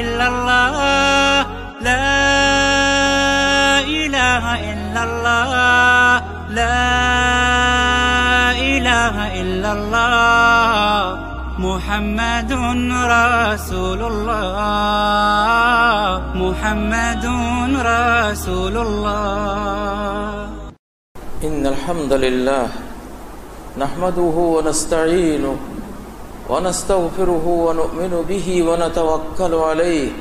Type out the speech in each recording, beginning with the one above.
ইল্লাল্লাহ লা ইলাহা ইল্লাল্লাহ লা ইলাহা ইল্লাল্লাহ মুহাম্মাদুন রাসূলুল্লাহ মুহাম্মাদুন রাসূলুল্লাহ। ইন্নাল হামদুলিল্লাহ নাহমাদুহু ওয়া নাস্তাঈনুহু ওয়া নাস্তাগফিরুহু ওয়া নু'মিনু বিহি ওয়া নাতাওয়াক্কালু আলাইহি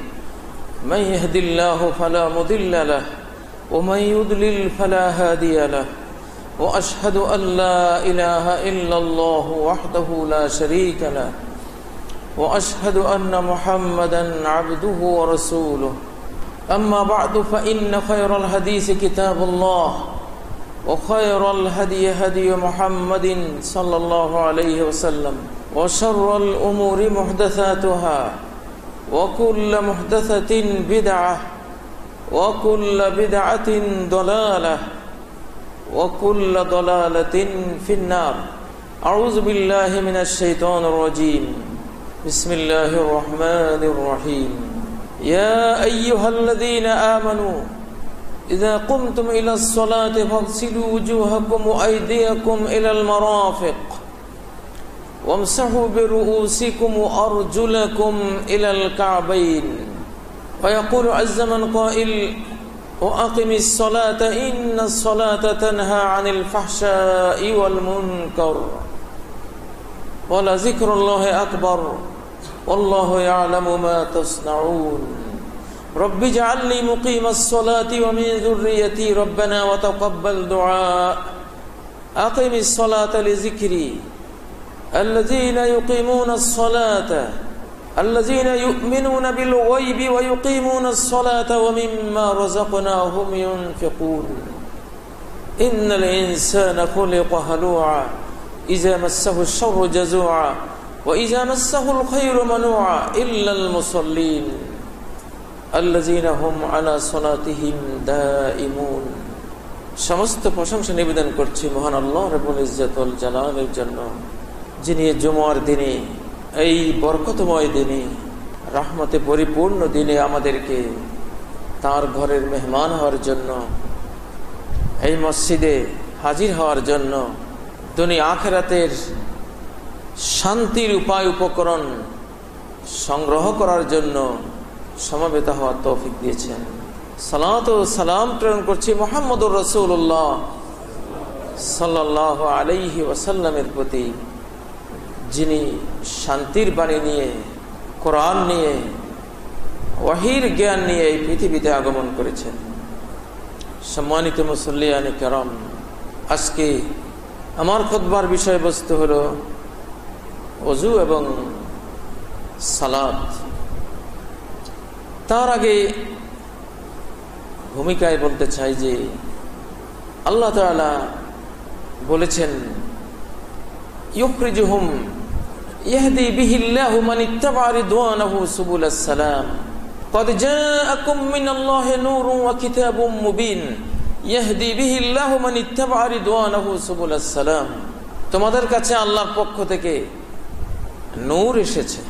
মান ইয়াহদিল্লাহু ফালা মুদিল্লা লাহু ওয়া মান ইউদ্লিল ফালা হাদিয়া লাহু ওয়া আশহাদু আন লা ইলাহা ইল্লাল্লাহু ওয়াহদাহু লা শারীকা লাহু ওয়া আশহাদু আন্না মুহাম্মাদান আবদুহু ওয়া রাসূলুহু আম্মা বা'দু ফা ইন্না খায়রাল হাদীসি কিতাবুল্লাহ وخير الهدي هدي محمد صلى الله عليه وسلم وشر الأمور محدثاتها وكل محدثة بدعة وكل بدعة ضلالة وكل ضلالة في النار. أعوذ بالله من الشيطان الرجيم. بسم الله الرحمن الرحيم. يا أيها الذين آمنوا إذا قمتم إلى الصلاة فاغسلوا وجوهكم وأيديكم إلى المرافق وامسحوا برؤوسكم وأرجلكم إلى الكعبين ويقول عز من قائل وأقم الصلاة إن الصلاة تنهى عن الفحشاء والمنكر ولذكر الله أكبر والله يعلم ما تصنعون. رب اجعلني مقيم الصلاة ومن ذريتي ربنا وتقبل دعاء. أقم الصلاة لذكري الذين يقيمون الصلاة الذين يؤمنون بالغيب ويقيمون الصلاة ومما رزقناهم ينفقون. إن الإنسان خلق هلوعا إذا مسه الشر جزوعا وإذا مسه الخير منوعا إلا المصلين الذين هم على صلاتهم دائمون. সমস্ত প্রশংসা নিবেদন করছি মহান আল্লাহ রব্বুল ইজ্জত ওয়াল জালালের জন্য, যিনি জুমার দিনে, এই বরকতময় দিনে, রহমতে পরিপূর্ণ দিনে আমাদেরকে তার ঘরের মেহমান হওয়ার জন্য, এই মসজিদে হাজির হওয়ার জন্য, দুনিয়া আখিরাতের শান্তির উপায় উপকরণ সংগ্রহ করার জন্য সমবেত হওয়ার তৌফিক দিয়েছেন। সালাত ও সালাম প্রেরণ করছি মুহাম্মদুর রাসূলুল্লাহ সাল্লাল্লাহু আলাইহি ওয়াসাল্লামের প্রতি, যিনি শান্তির বাণী নিয়ে, কোরআন নিয়ে, ওয়াহির জ্ঞান নিয়ে এই পৃথিবীতে আগমন করেছেন। সম্মানিত মুসল্লিয়ানে কেরাম, আজকে আমার খুতবার বিষয়বস্তু হলো ওযু এবং সালাত। তার আগে ভূমিকায় বলতে চাই যে আল্লাহ তাআলা বলেছেন ইউখরিজুহুম ইয়াহদি বিহিল্লাহু মান ইত্তাবা রিদওয়ানাহু সুবুলাস সালাম ক্বাদ জাআকুম মিনাল্লাহি নূরুন ওয়া কিতাবুম মুবিন ইয়াহদি বিহিল্লাহু মান ইত্তাবা রিদওয়ানাহু সুবুলাস সালাম। তোমাদের কাছে আল্লাহর পক্ষ থেকে নূর এসেছে,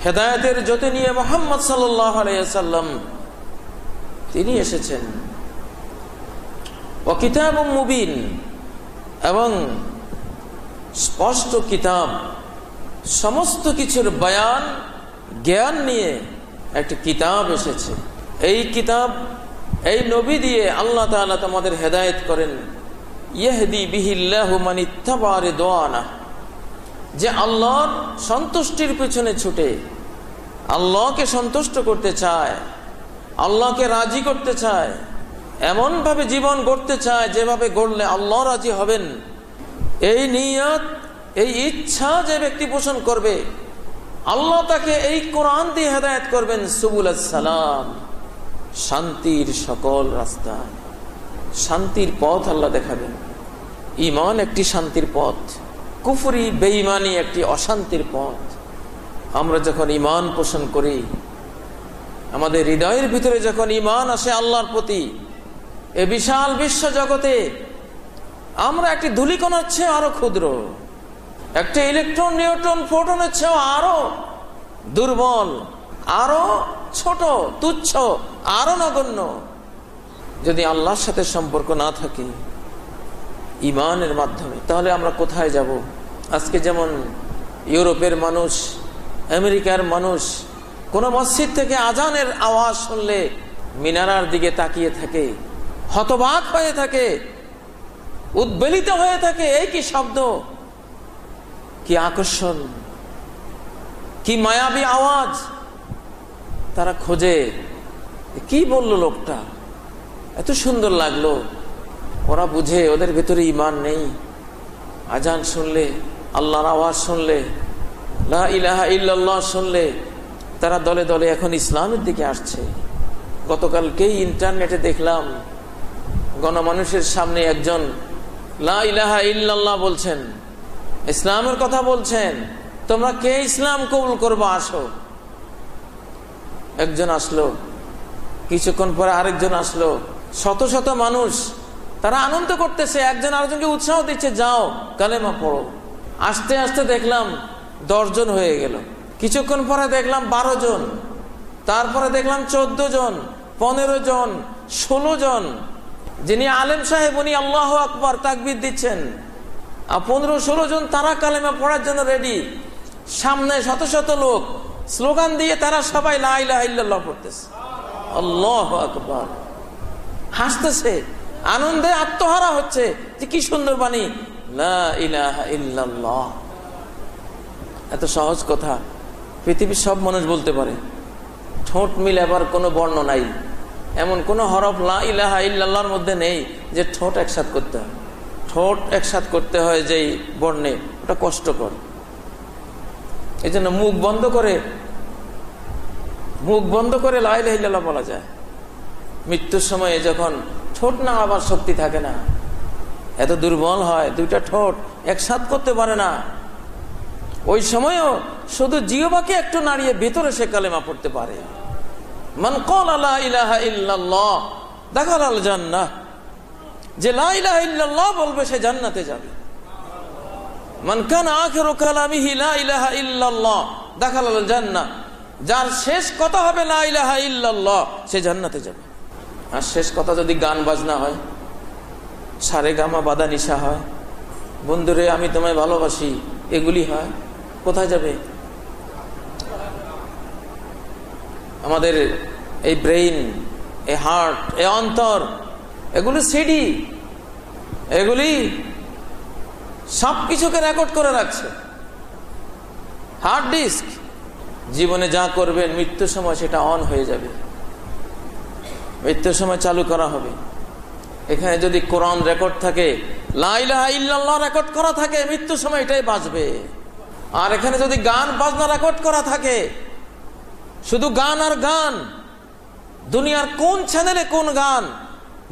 হেদায়েতের জ্যোতি নিয়ে মুহাম্মদ সাল্লাল্লাহু আলাইহি ওয়াসাল্লাম তিনি এসেছেন। ওয়া কিতাবুম মুবিন, এবং স্পষ্ট কিতাব, সমস্ত কিছুর বয়ান জ্ঞান নিয়ে একটা কিতাব এসেছে। এই কিতাব, এই নবী দিয়ে আল্লাহ তাআলা তোমাদের হেদায়েত করেন। ইয়াহদি বিহিল্লাহু মান ইত্তাবা রিদওয়ানা, যে আল্লাহর সন্তুষ্টির পিছনে ছুটে আল্লাহকে সন্তুষ্ট করতে চায়, আল্লাহকে রাজি করতে চায়, এমন ভাবে জীবন গড়তে চায় যেভাবে গড়লে আল্লাহ রাজি হবেন, এই নিয়ত, এই ইচ্ছা যে ব্যক্তি পোষণ করবে, আল্লাহ তাকে এই কোরআন দিয়ে হেদায়েত করবেন সুবুলাস সালাম, শান্তির সকল রাস্তা, শান্তির পথ আল্লাহ দেখাবেন। ঈমান একটি শান্তির পথ, কুফরি বেঈমানি একটি অশান্তির পথ। আমরা যখন ঈমান পোষণ করি, আমাদের হৃদয়ের ভিতরে যখন ঈমান আসে আল্লাহর প্রতি, এ বিশাল বিশ্ব জগতে আমরা একটি ধূলিকণার চেয়ে আরো ক্ষুদ্র, একটা ইলেকট্রন, নিউট্রন, প্রোটনের চেয়ে আরো দুর্বল, আরো ছোট, তুচ্ছ, আরো নগণ্য। যদি আল্লাহর সাথে সম্পর্ক না থাকে ঈমানের মাধ্যমে, তাহলে আমরা কোথায় যাব? আজকে যেমন ইউরোপের মানুষ, আমেরিকার মানুষ কোন মসজিদ থেকে আজানের আওয়াজ শুনলে মিনারার দিকে তাকিয়ে থাকে, হতবাক হয়ে থাকে, উদ্বেলিত হয়ে থাকে। এই কি শব্দ, কি আকর্ষণ, কি মায়াবী আওয়াজ! তারা খোঁজে কি বলল লোকটা, এত সুন্দর লাগলো। ওরা বুঝে ওদের ভেতরে ঈমান নেই। আজান শুনলে, আল্লাহর আওয়াজ শুনলে, লা ইলাহা ইল্লাল্লাহ শুনলে তারা দলে দলে এখন ইসলামের দিকে আসছে। গতকালকেই ইন্টারনেটে দেখলাম গণমানুষের সামনে একজন লা ইলাহা ইল্লাল্লাহ বলছেন, ইসলামের কথা বলছেন, তোমরা কে ইসলাম কবুল করবো আসো। একজন আসলো, কিছুক্ষণ পরে আরেকজন আসলো, শত শত মানুষ তারা আনন্দ করতেছে, একজন আরেকজনকে উৎসাহ দিচ্ছে, যাও কালেমা পড়ো। আস্তে আস্তে দেখলাম 10 জন হয়ে গেল, কিছুক্ষণ পরে দেখলাম 12 জন, তারপরে দেখলাম 14 জন, 15 জন, 16 জন। যিনি আলেম সাহেব উনি আল্লাহু আকবার তাকবীর দিচ্ছেন, আর 15-16 জন তারা কালেমা পড়ার জন্য রেডি। সামনে শত শত লোক স্লোগান দিয়ে তারা সবাই লা ইলাহা ইল্লাল্লাহ পড়তেছে, আল্লাহু আকবার, হাসতেছে, আনন্দে আত্মহারা হচ্ছে যে কি সুন্দর বাণী, লা ইলাহা ইল্লাল্লাহ। এত সহজ কথা পৃথিবীর সব মানুষ বলতে পারে, ঠোঁট মিলাবার কোনো বর্ণ নাই, এমন কোন হরফ লা ইলাহা ইল্লাল্লাহর মধ্যে নেই যে ঠোঁট একসাথ করতে হয়। ঠোঁট একসাথ করতে হয় যেই বর্ণে, ওটা কষ্টকর। এই জন্য মুখ বন্ধ করে লা ইলাহা ইল্লাল্লাহ বলা যায়। মৃত্যুর সময়ে যখন ঠোঁট নাড়াবার শক্তি থাকে না, এত দুর্বল হয়, দুইটা ঠোঁট একসাথ করতে পারে না, ওই সময়ও শুধু জিহ্বাকে একটু নাড়িয়ে ভেতরে সে কালেমা পড়তে পারে। মান ক্বালা লা ইলাহা ইল্লাল্লাহ দাখালাল জান্নাহ, যে লা ইলাহা ইল্লাল্লাহ বলবে সে জান্নাতে যাবে। মান কানা আখিরু কালামিহি লা ইলাহা ইল্লাল্লাহ দাখালাল জান্নাহ, যার শেষ কথা হবে লা ইলাহা ইল্লাল্লাহ সে জান্নাতে যাবে। আর শেষ কথা যদি গান বাজনা হয়, সারেগামা বাদা নিশা হয়, বন্ধুরে আমি তোমায় ভালোবাসি, এগুলি হয়, কোথায় যাবে? আমাদের এই ব্রেইন, এই হার্ট, এই অন্তর, এগুলি সিডি, এগুলি সবকিছুকে রেকর্ড করে রাখছে। হার্ড ডিস্ক, জীবনে যা করবেন মৃত্যুর সময় সেটা অন হয়ে যাবে, মৃত্যুর সময় চালু করা হবে। এখানে যদি কোরআন রেকর্ড থাকে, লা ইলাহা ইল্লাল্লাহ রেকর্ড করা থাকে, মৃত্যুর সময় এটাই বাজবে। আর এখানে যদি গান বাজনা রেকর্ড করা থাকে, শুধু গান আর গান, দুনিয়ার কোন চ্যানেলে কোন গান,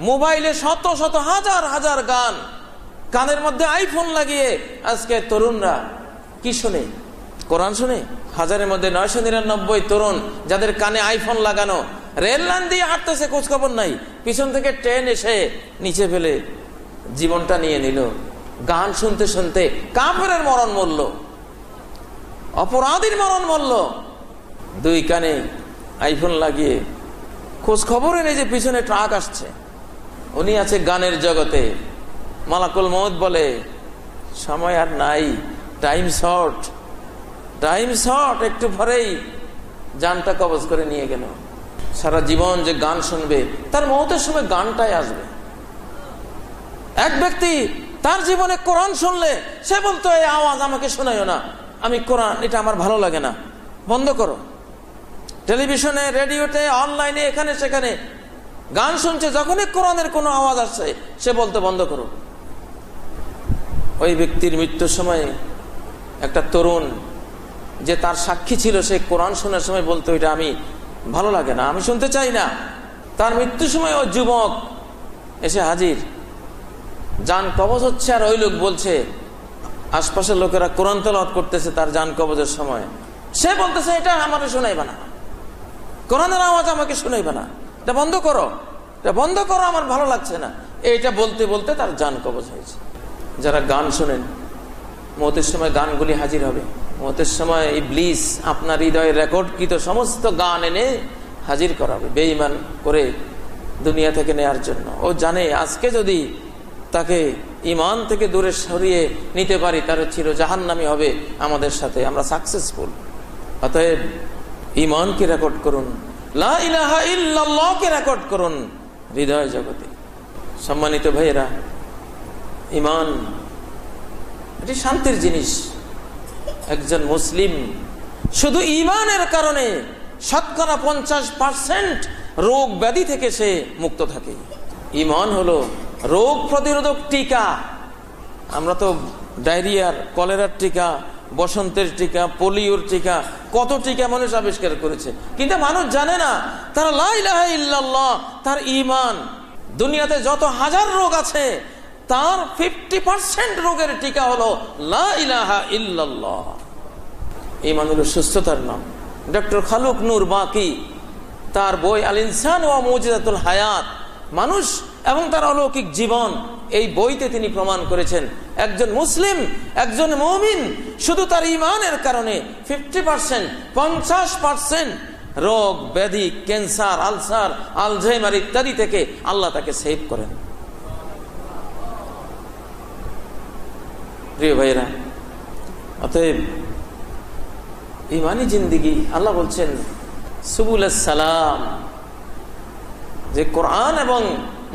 মোবাইলে শত শত হাজার হাজার গান, কানের মধ্যে আইফোন লাগিয়ে আজকে তরুণরা কি শুনে? কোরআন শুনে। হাজারের মধ্যে 999 তরুণ যাদের কানে আইফোন লাগানো, রেল লাইন দিয়ে হাঁটতেছে, খোঁজখবর নাই, পিছন থেকে ট্রেন এসে নিচে ফেলে জীবনটা নিয়ে নিল। গান শুনতে শুনতে কাফেরের মরণ মরল, অপরাধীর মরণ মরল। 2 কানে আইফোন লাগিয়ে খোঁজ খবরে নেই যে পিছনে ট্রাক আসছে। উনি আছে গানের জগতে। মালাকুল মউত বলে সময় আর নাই, টাইম শর্ট, টাইম শর্ট, একটু পরেই জানটা কবজ করে নিয়ে গেল। সারা জীবন যে গান শুনবে তার মউতের সময় গানটাই আসবে। এক ব্যক্তি তার জীবনে কোরআন শুনলে সে বলতো এই আওয়াজ আমাকে শোনাইও না, আমি কোরআন, এটা আমার ভালো লাগে না, বন্ধ করো। টেলিভিশনে, রেডিওতে, অনলাইনে, এখানে সেখানে গান শুনছে, যখনই কোরআনের কোনো আওয়াজ আসছে সে বলতে বন্ধ করো। ওই ব্যক্তির মৃত্যুর সময় একটা তরুণ যে তার সাক্ষী ছিল, সে কোরআন শোনার সময় বলতো এটা আমি ভালো লাগে না, আমি শুনতে চাই না। তার মৃত্যুর সময় ওই যুবক এসে হাজির, জান কবজ হচ্ছে, আর ওই লোক বলছে, আশপাশের লোকেরা কোরআন তেলাওয়াত করতেছে তার জান কবজের সময়, সে বলতেছে এটা আমাকে শোনাইবা না, কোরআনের আওয়াজ আমাকে শোনাইবা না, এটা বন্ধ করো, এটা বন্ধ করো, আমার ভালো লাগছে না। এইটা বলতে বলতে তার জান কবজ হয়েছে। যারা গান শোনেন, মওতের সময় গানগুলি হাজির হবে। মতের সময় ইবলিস আপনার হৃদয়ে রেকর্ডকৃত সমস্ত গান এনে হাজির করাবে বেঈমান করে দুনিয়া থেকে নেয়ার জন্য। ও জানে আজকে যদি তাকে ঈমান থেকে দূরে সরিয়ে নিতে পারি তার চির জাহান্নামী হবে আমাদের সাথে, আমরা সাকসেসফুল। অতএব ঈমানকে রেকর্ড করুন, লা ইলাহা ইল্লাল্লাহকে রেকর্ড করুন হৃদয় জগতে। সম্মানিত ভাইয়েরা, ঈমান এটি শান্তির জিনিস। একজন মুসলিম শুধু ঈমানের কারণে শতকরা 50% রোগ ব্যাধি থেকে সে মুক্ত থাকে। ঈমান হলো রোগ প্রতিরোধক টিকা। আমরা তো ডায়রিয়ার, কলেরার টিকা, বসন্তের টিকা, পোলিওর টিকা, কত টিকা মানুষ আবিষ্কার করেছে, কিন্তু মানুষ জানে না তারা লা ইলাহা ইল্লাল্লাহ, তার ঈমান। দুনিয়াতে যত হাজার রোগ আছে তার 50% রোগের টিকা হলো লা ইলাহা ইল্লাল্লাহ। ঈমান হলো সুস্থতার নাম। ডক্টর খালুক নূর বাকি তার বই আল ইনসান ওয়া মুজিজাতুল হায়াত, মানুষ এবং তার অলৌকিক জীবন, এই বইতে তিনি প্রমাণ করেছেন একজন মুসলিম, একজন মুমিন শুধু তার ঈমানের কারণে 50% রোগ ব্যাধি, ক্যান্সার, আলসার, আলঝাইমার ইত্যাদি থেকে আল্লাহ তাকে সেভ করেন। প্রিয় ভাইয়েরা, অতএব ঈমানি জিন্দেগি, আল্লাহ বলছেন সুবুলাস সালাম, যে কোরআন এবং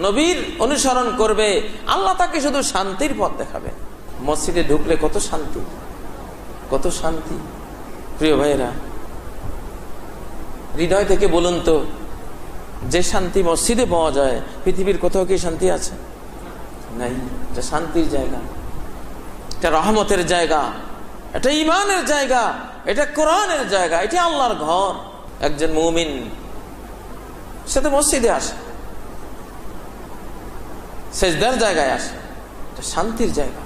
নবীর অনুসরণ করবে আল্লাহ তাকে শুধু শান্তির পথ দেখাবে। মসজিদে ঢুকলে কত শান্তি, কত শান্তি। প্রিয় ভাইয়েরা, হৃদয় থেকে বলুন তো, যে শান্তি মসজিদে পাওয়া যায় পৃথিবীর কোথাও কি শান্তি আছে? নাই। এটা শান্তির জায়গা, এটা রহমতের জায়গা, এটা ঈমানের জায়গা, এটা কোরআনের জায়গা, এটা আল্লাহর ঘর। একজন মুমিন সে তো মসজিদে আসে, সেজদার জায়গায় আসে, এটা শান্তির জায়গা।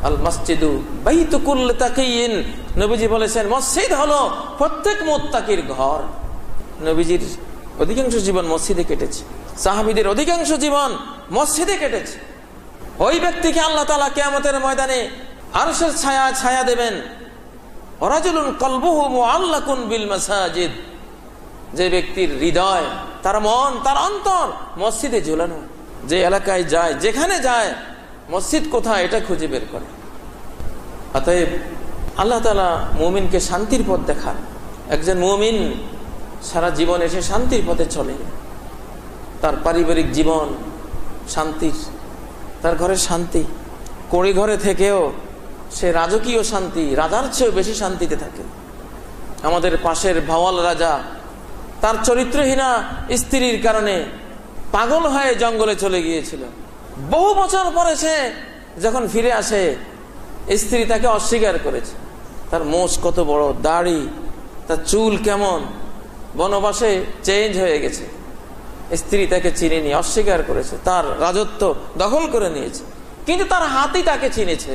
আল মসজিদু বাইতু কুল্লি তাকিয়িন, নবীজি বলেছেন মসজিদ হলো প্রত্যেক মুত্তাকির ঘর। নবীজির অধিকাংশ জীবন মসজিদে কেটেছে, সাহাবীদের অধিকাংশ জীবন মসজিদে কেটেছে। ওই ব্যক্তিকে আল্লাহ তাআলা কিয়ামতের ময়দানে আরশের ছায়া দেবেন। রাজুলুন কলবুহু মুআল্লাকুন বিল মাসাজিদ, যে ব্যক্তির হৃদয়, তার মন, তার অন্তর মসজিদে ঝুলানো। যে এলাকায় যায়, যেখানে যায়, মসজিদ কোথায় এটা খুঁজে বের করে। অতএব আল্লাহ তাআলা মুমিনকে শান্তির পথ দেখান। একজন মুমিন সারা জীবন এসে শান্তির পথে চলে, তার পারিবারিক জীবন শান্তির, তার ঘরে শান্তি, কড়ি ঘরে থেকেও সে রাজকীয় শান্তি, রাজার চেয়েও বেশি শান্তিতে থাকে। আমাদের পাশের ভাওয়াল রাজা তার চরিত্রহীনা স্ত্রীর কারণে পাগল হয়ে জঙ্গলে চলে গিয়েছিল। বহু বছর পরে সে যখন ফিরে আসে, স্ত্রী তাকে অস্বীকার করেছে। তার মোষ কত বড়, দাড়ি, তার চুল কেমন, বনবাসে চেঞ্জ হয়ে গেছে। স্ত্রী তাকে চিনেনি, অস্বীকার করেছে, তার রাজত্ব দখল করে নিয়েছে। কিন্তু তার হাতি তাকে চিনেছে।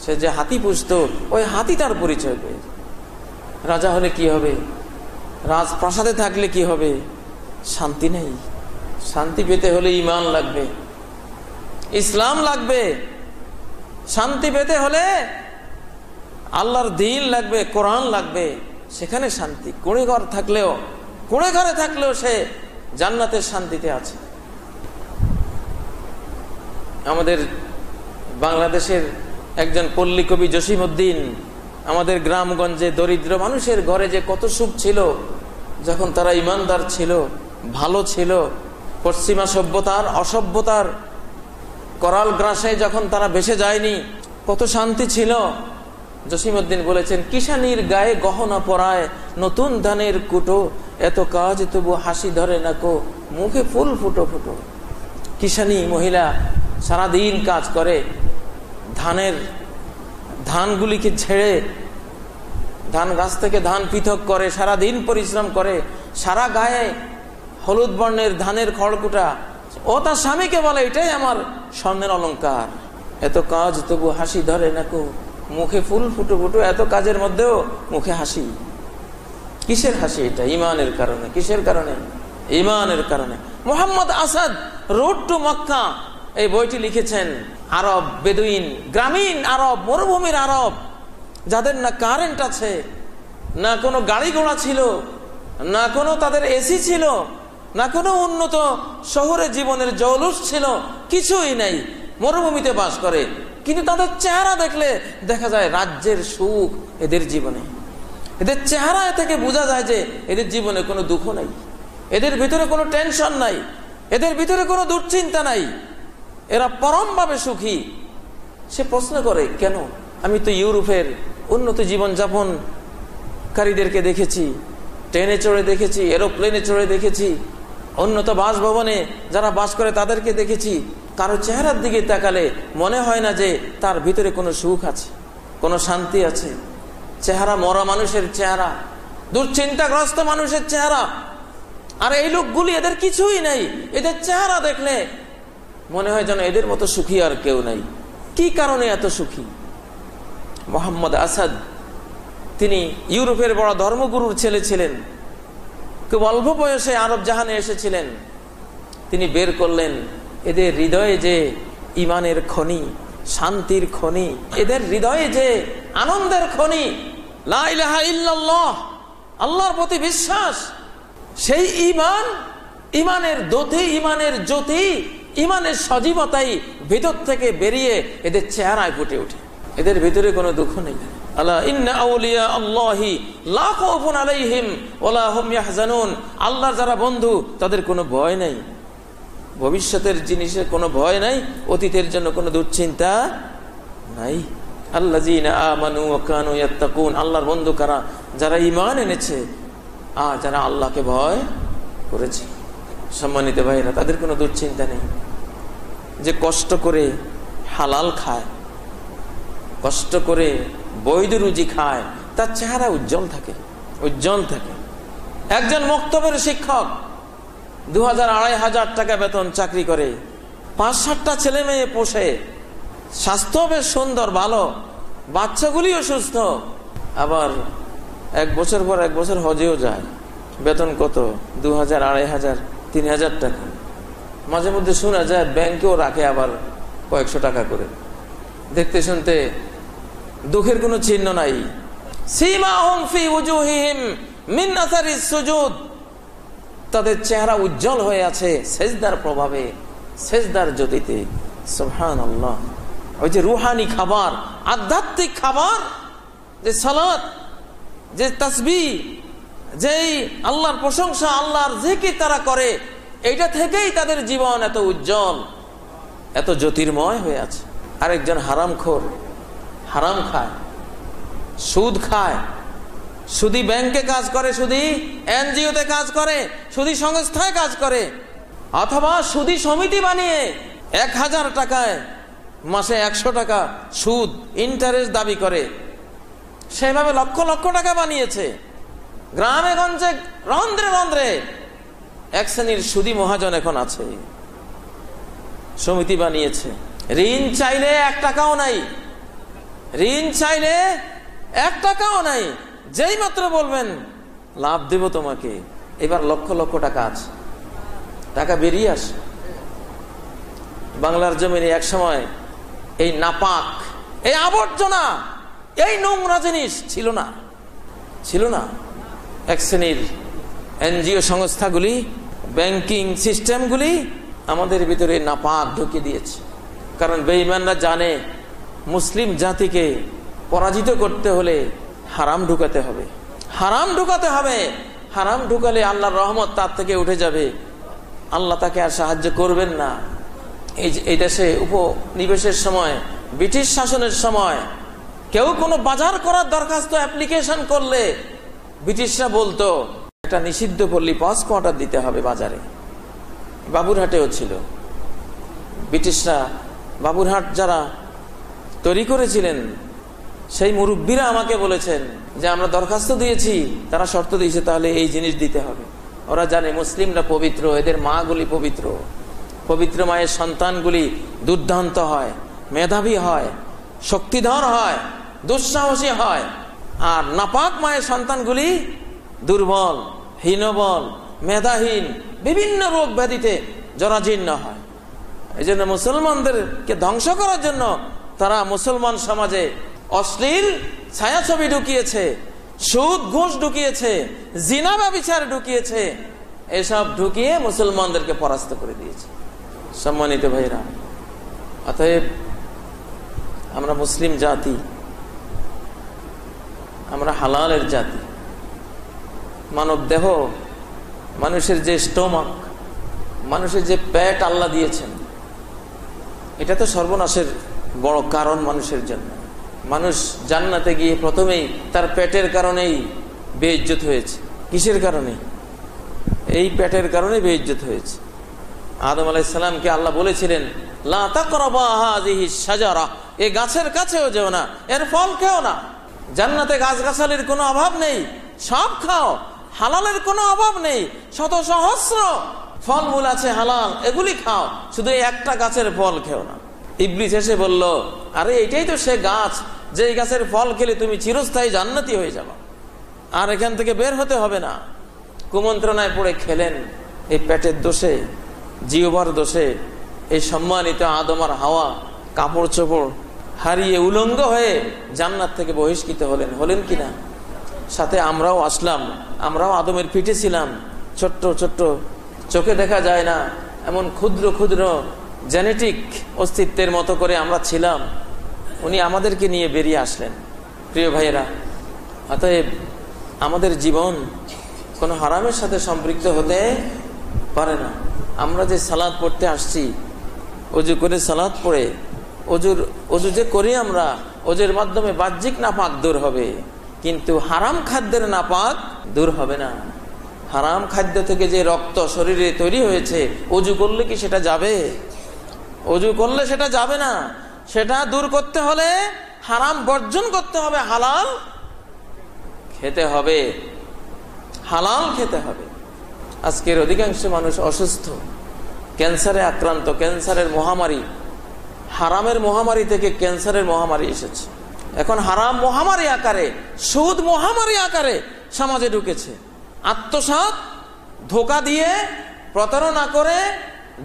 সে যে হাতি পুষত, ওই হাতি তার পরিচয় পেয়েছে। রাজা হলে কি হবে, রাজপ্রাসাদে থাকলে কি হবে? শান্তি নেই। শান্তি পেতে হলে ঈমান লাগবে, ইসলাম লাগবে। শান্তি পেতে হলে আল্লাহর দ্বীন লাগবে, কোরআন লাগবে, সেখানে শান্তি। কুঁড়ে ঘরে থাকলেও সে জান্নাতের শান্তিতে আছে। আমাদের বাংলাদেশের একজন পল্লী কবি জসিমউদ্দিন আমাদের গ্রামগঞ্জে দরিদ্র মানুষের ঘরে যে কত সুখ ছিল যখন তারা ইমানদার ছিল, ভালো ছিল। পশ্চিমা সভ্যতার, অসভ্যতার করাল গ্রাসে যখন তারা ভেসে যায়নি, কত শান্তি ছিল। জসিমউদ্দিন বলেছেন, কিষানির গায়ে গহনা পরায় নতুন ধানের কুটো, এত কাজ তবু হাসি ধরে না কো, মুখে ফুল ফুটো ফুটো। কিষানি মহিলা সারাদিন কাজ করে, ধানগুলিকে ছেড়ে ধান গাছ থেকে ধান পৃথক করে, সারাদিন পরিশ্রম করে, সারা গায়ে হলুদ বর্ণের ধানের খড়কুটা। ও তার স্বামীকে বলে, এটাই আমার স্বর্ণের অলংকার। এত কাজ তবু হাসি ধরে না কো, মুখে ফুল ফুটো ফুটো। এত কাজের মধ্যেও মুখে হাসি। কিসের হাসি এটা? ইমানের কারণে। কিসের কারণে? ইমানের কারণে। মোহাম্মদ আসাদ রোড টু মক্কা এই বইটি লিখেছেন। আরব বেদুইন, গ্রামীণ আরব, মরুভূমির আরব, যাদের না কারেন্ট আছে, না কোনো গাড়ি ঘোড়া ছিল, না কোনো তাদের এসি ছিল, না কোনো উন্নত শহরে জীবনের জৌলুস ছিল, কিছুই নাই, মরুভূমিতে বাস করে। কিন্তু তাদের চেহারা দেখলে দেখা যায় রাজ্যের সুখ এদের জীবনে। এদের চেহারা থেকে বোঝা যায় যে এদের জীবনে কোনো দুঃখ নাই, এদের ভিতরে কোনো টেনশন নাই, এদের ভিতরে কোনো দুশ্চিন্তা নাই, এরা পরমভাবে সুখী। সে প্রশ্ন করে, কেন? আমি তো ইউরোপের উন্নত জীবনযাপনকারীদেরকে দেখেছি, ট্রেনে চড়ে দেখেছি, এরোপ্লেনে চড়ে দেখেছি, উন্নত বাসভবনে যারা বাস করে তাদেরকে দেখেছি। কারো চেহারার দিকে তাকালে মনে হয় না যে তার ভিতরে কোনো সুখ আছে, কোনো শান্তি আছে। চেহারা মরা মানুষের চেহারা, দুশ্চিন্তাগ্রস্ত মানুষের চেহারা। আর এই লোকগুলি, এদের কিছুই নেই। এদের চেহারা দেখলে মনে হয় যেন এদের মতো সুখী আর কেউ নাই। কি কারণে এত সুখী? মোহাম্মদ আসাদ, তিনি ইউরোপের বড় ধর্মগুরুর ছেলে ছিলেন, খুব অল্প বয়সে আরব জাহানে এসেছিলেন। তিনি বের করলেন এদের হৃদয়ে যে ইমানের খনি, শান্তির খনি, এদের হৃদয়ে যে আনন্দের খনি, লা ইলাহা ইল্লাল্লাহ, আল্লাহর প্রতি বিশ্বাস, সেই ইমান, ইমানের দধি, ইমানের জ্যোতি, ইমানের সজীবতাই ভিতর থেকে বেরিয়ে এদের চেহারায় ফুটে ওঠে। এদের ভিতরে কোনো দুঃখ নেই। আলা ইন্না আউলিয়া আল্লাহি লা খাউফুন আলাইহিম ওয়ালা হুম ইয়াহজানুন। আল্লাহর যারা বন্ধু তাদের কোনো ভয় নাই, ভবিষ্যতের জিনিসের কোনো ভয় নাই, অতীতের জন্য কোনো দুশ্চিন্তা নাই। আল্লাযীনা আমানু ওয়া কানু ইয়াত্তাকুন। আল্লাহর বন্ধু কারা? যারা ঈমান এনেছে আর যারা আল্লাহকে ভয় করেছে। সম্মানিত ভাইরা, তাদের কোনো দুশ্চিন্তা নেই। যে কষ্ট করে হালাল খায়, কষ্ট করে বৈধ রুজি খায়, তার চেহারা উজ্জ্বল থাকে, উজ্জ্বল থাকে। একজন মক্তবের শিক্ষক 2000-2500 টাকা বেতন চাকরি করে, 5-7টা ছেলে মেয়ে পোষে, স্বাস্থ্য বেশ সুন্দর, ভালো, বাচ্চাগুলিও সুস্থ, আবার 1 বছর পর 1 বছর হজেও যায়। বেতন কত? 2000-2500, 3000 টাকা। মাঝে মধ্যে শোনা যায় ব্যাংকেও রাখে আবার কয়েকশো টাকা করে। দেখতে শুনতে দুঃখের কোনো চিহ্ন নাই। সীমাহুম ফি উজুহিহিম মিন আসারিস সুজুদ। তাদের চেহারা উজ্জ্বল হয়ে আছে সেজদার প্রভাবে, সেজদার জ্যোতিতে। সুবহানাল্লাহ। ওই যে রুহানি খাবার, আধ্যাত্মিক খাবার, যে সালাত, যে তাসবিহ, যেই আল্লাহর প্রশংসা, আল্লাহর জিকির তারা করে, এইটা থেকেই তাদের জীবন এত উজ্জ্বল, এত জ্যোতির্ময় হয়ে আছে। আরেকজন হারামখোর, হারাম খায়, সুদ খায়, সুদী ব্যাংকে কাজ করে, সুদী এনজিওতে কাজ করে, সুদী সংস্থায় কাজ করে, অথবা সুদী সমিতি বানিয়ে 1000 টাকায় মাসে 100 টাকা সুদ, ইন্টারেস্ট দাবি করে। সেভাবে লক্ষ লক্ষ টাকা বানিয়েছে। গ্রামে গঞ্জে, রন্ধ্রে রন্ধ্রে এক শ্রেণীর সুদী মহাজন এখন আছে, সমিতি বানিয়েছে। ঋণ চাইলে 1 টাকাও নাই, ঋণ চাইলে 1 টাকাও নাই। যেই মাত্র বলবেন লাভ দেব তোমাকে, এবার লক্ষ লক্ষ টাকা আছে, টাকা বেরিয়ে আসে। বাংলার জমিনে এক সময় এই নাপাক, এই আবর্জনা, এই নোংরা জিনিস ছিল না, ছিল না। এক শ্রেণীর এনজিও সংস্থাগুলি, ব্যাংকিং সিস্টেমগুলি আমাদের ভিতরে নাপাক ঢুকিয়ে দিয়েছে। কারণ বেঈমানরা জানে মুসলিম জাতিকে পরাজিত করতে হলে হারাম ঢুকাতে হবে, হারাম ঢুকাতে হবে। হারাম ঢুকালে আল্লাহর রহমত তার থেকে উঠে যাবে, আল্লাহ তাকে আর সাহায্য করবেন না। এই দেশে উপনিবেশের সময়, ব্রিটিশ শাসনের সময় কেউ কোনো বাজার করার দরখাস্ত অ্যাপ্লিকেশন করলে ব্রিটিশরা বলতো একটা নিষিদ্ধ পল্লী 5 কোয়ার্টার দিতে হবে বাজারে। বাবুরহাটেও ছিল। ব্রিটিশরা বাবুরহাট যারা তৈরি করেছিলেন সেই মুরব্বীরা আমাকে বলেছেন যে আমরা দরখাস্ত দিয়েছি, তারা শর্ত দিয়েছে তাহলে এই জিনিস দিতে হবে। ওরা জানে মুসলিমরা পবিত্র, এদের মাগুলি পবিত্র, পবিত্র মায়ের সন্তানগুলি দুর্দান্ত হয়, মেধাবী হয়, শক্তিধর হয়, দুঃসাহসী হয়। আর নাপাক মায়ের সন্তানগুলি দুর্বল, হীনবল, মেধাহীন, বিভিন্ন রোগ ব্যাধিতে জরাজীর্ণ হয়। এই জন্য মুসলমানদেরকে ধ্বংস করার জন্য তারা মুসলমান সমাজে অশ্লীল ছায়াছবি ঢুকিয়েছে, সুদ ঘুষ ঢুকিয়েছে, জিনা ব্যভিচার ঢুকিয়েছে, এসব ঢুকিয়ে মুসলমানদেরকে পরাস্ত করে দিয়েছে। সম্মানিত ভাইরা, অতএব আমরা মুসলিম জাতি, আমরা হালালের জাতি। মানব দেহ, মানুষের যে স্টোমাক, মানুষের যে পেট আল্লাহ দিয়েছেন, এটা তো সর্বনাশের বড় কারণ মানুষের জন্য। মানুষ জান্নাতে গিয়ে প্রথমেই তার পেটের কারণেই বেইজ্জত হয়েছে। কিসের কারণে? এই পেটের কারণে বেইজ্জত হয়েছে। আদম আলাইহিস সালামকে আল্লাহ বলেছিলেন, লা তাকরাবা হাযিহিশ শাজারা, এই গাছের কাছেও যেও না, এর ফল খেও না। জান্নাতে গাছগাছালির কোনো অভাব নেই, সব খাও, হালালের কোনো অভাব নেই, শত সহস্র ফলমূল আছে হালাল, এগুলি খাও, শুধু একটা গাছের ফল খেও না। ইবলিস এসে বলল, আরে এটাই তো সে গাছ, যে গাছের ফল খেলে তুমি চিরস্থায়ী জান্নাতি হয়ে যাবে, আর এখান থেকে বের হতে হবে না। কুমন্ত্রণায় পড়ে খেলেন। এই পেটের দোষে, জিহ্বার দোষে এই সম্মানিত আদম আর হাওয়া কাপড় চোপড় হারিয়ে উলঙ্গ হয়ে জান্নাত থেকে বহিষ্কৃত হলেন কিনা? সাথে আমরাও আসলাম, আমরাও আদমের পিঠে ছিলাম। ছোট্ট ছোট্ট, চোখে দেখা যায় না এমন ক্ষুদ্র ক্ষুদ্র জেনেটিক অস্তিত্বের মতো করে আমরা ছিলাম। উনি আমাদেরকে নিয়ে বেরিয়ে আসলেন। প্রিয় ভাইয়েরা, অতএব আমাদের জীবন কোনো হারামের সাথে সম্পৃক্ত হতে পারে না। আমরা যে সালাত পড়তে আসছি, অজু করে সালাত পড়ে, অজু যে করি আমরা, অজুর মাধ্যমে বাহ্যিক নাপাক দূর হবে, কিন্তু হারাম খাদ্যের নাপাক দূর হবে না। হারাম খাদ্য থেকে যে রক্ত শরীরে তৈরি হয়েছে, অজু করলে কি সেটা যাবে? অজু করলে সেটা যাবে না। সেটা দূর করতে হলে হারাম বর্জন করতে হবে, হালাল খেতে হবে, হালাল খেতে হবে। আজকের অধিকাংশ মানুষ অসুস্থ, ক্যান্সারে আক্রান্ত, ক্যান্সারের মহামারী, হারামের মহামারী থেকে ক্যান্সারের মহামারী এসেছে। এখন হারাম মহামারী আকারে, সুদ মহামারী আকারে সমাজে ঢুকেছে। আত্মসাৎ, ধোঁকা দিয়ে, প্রতারণা করে,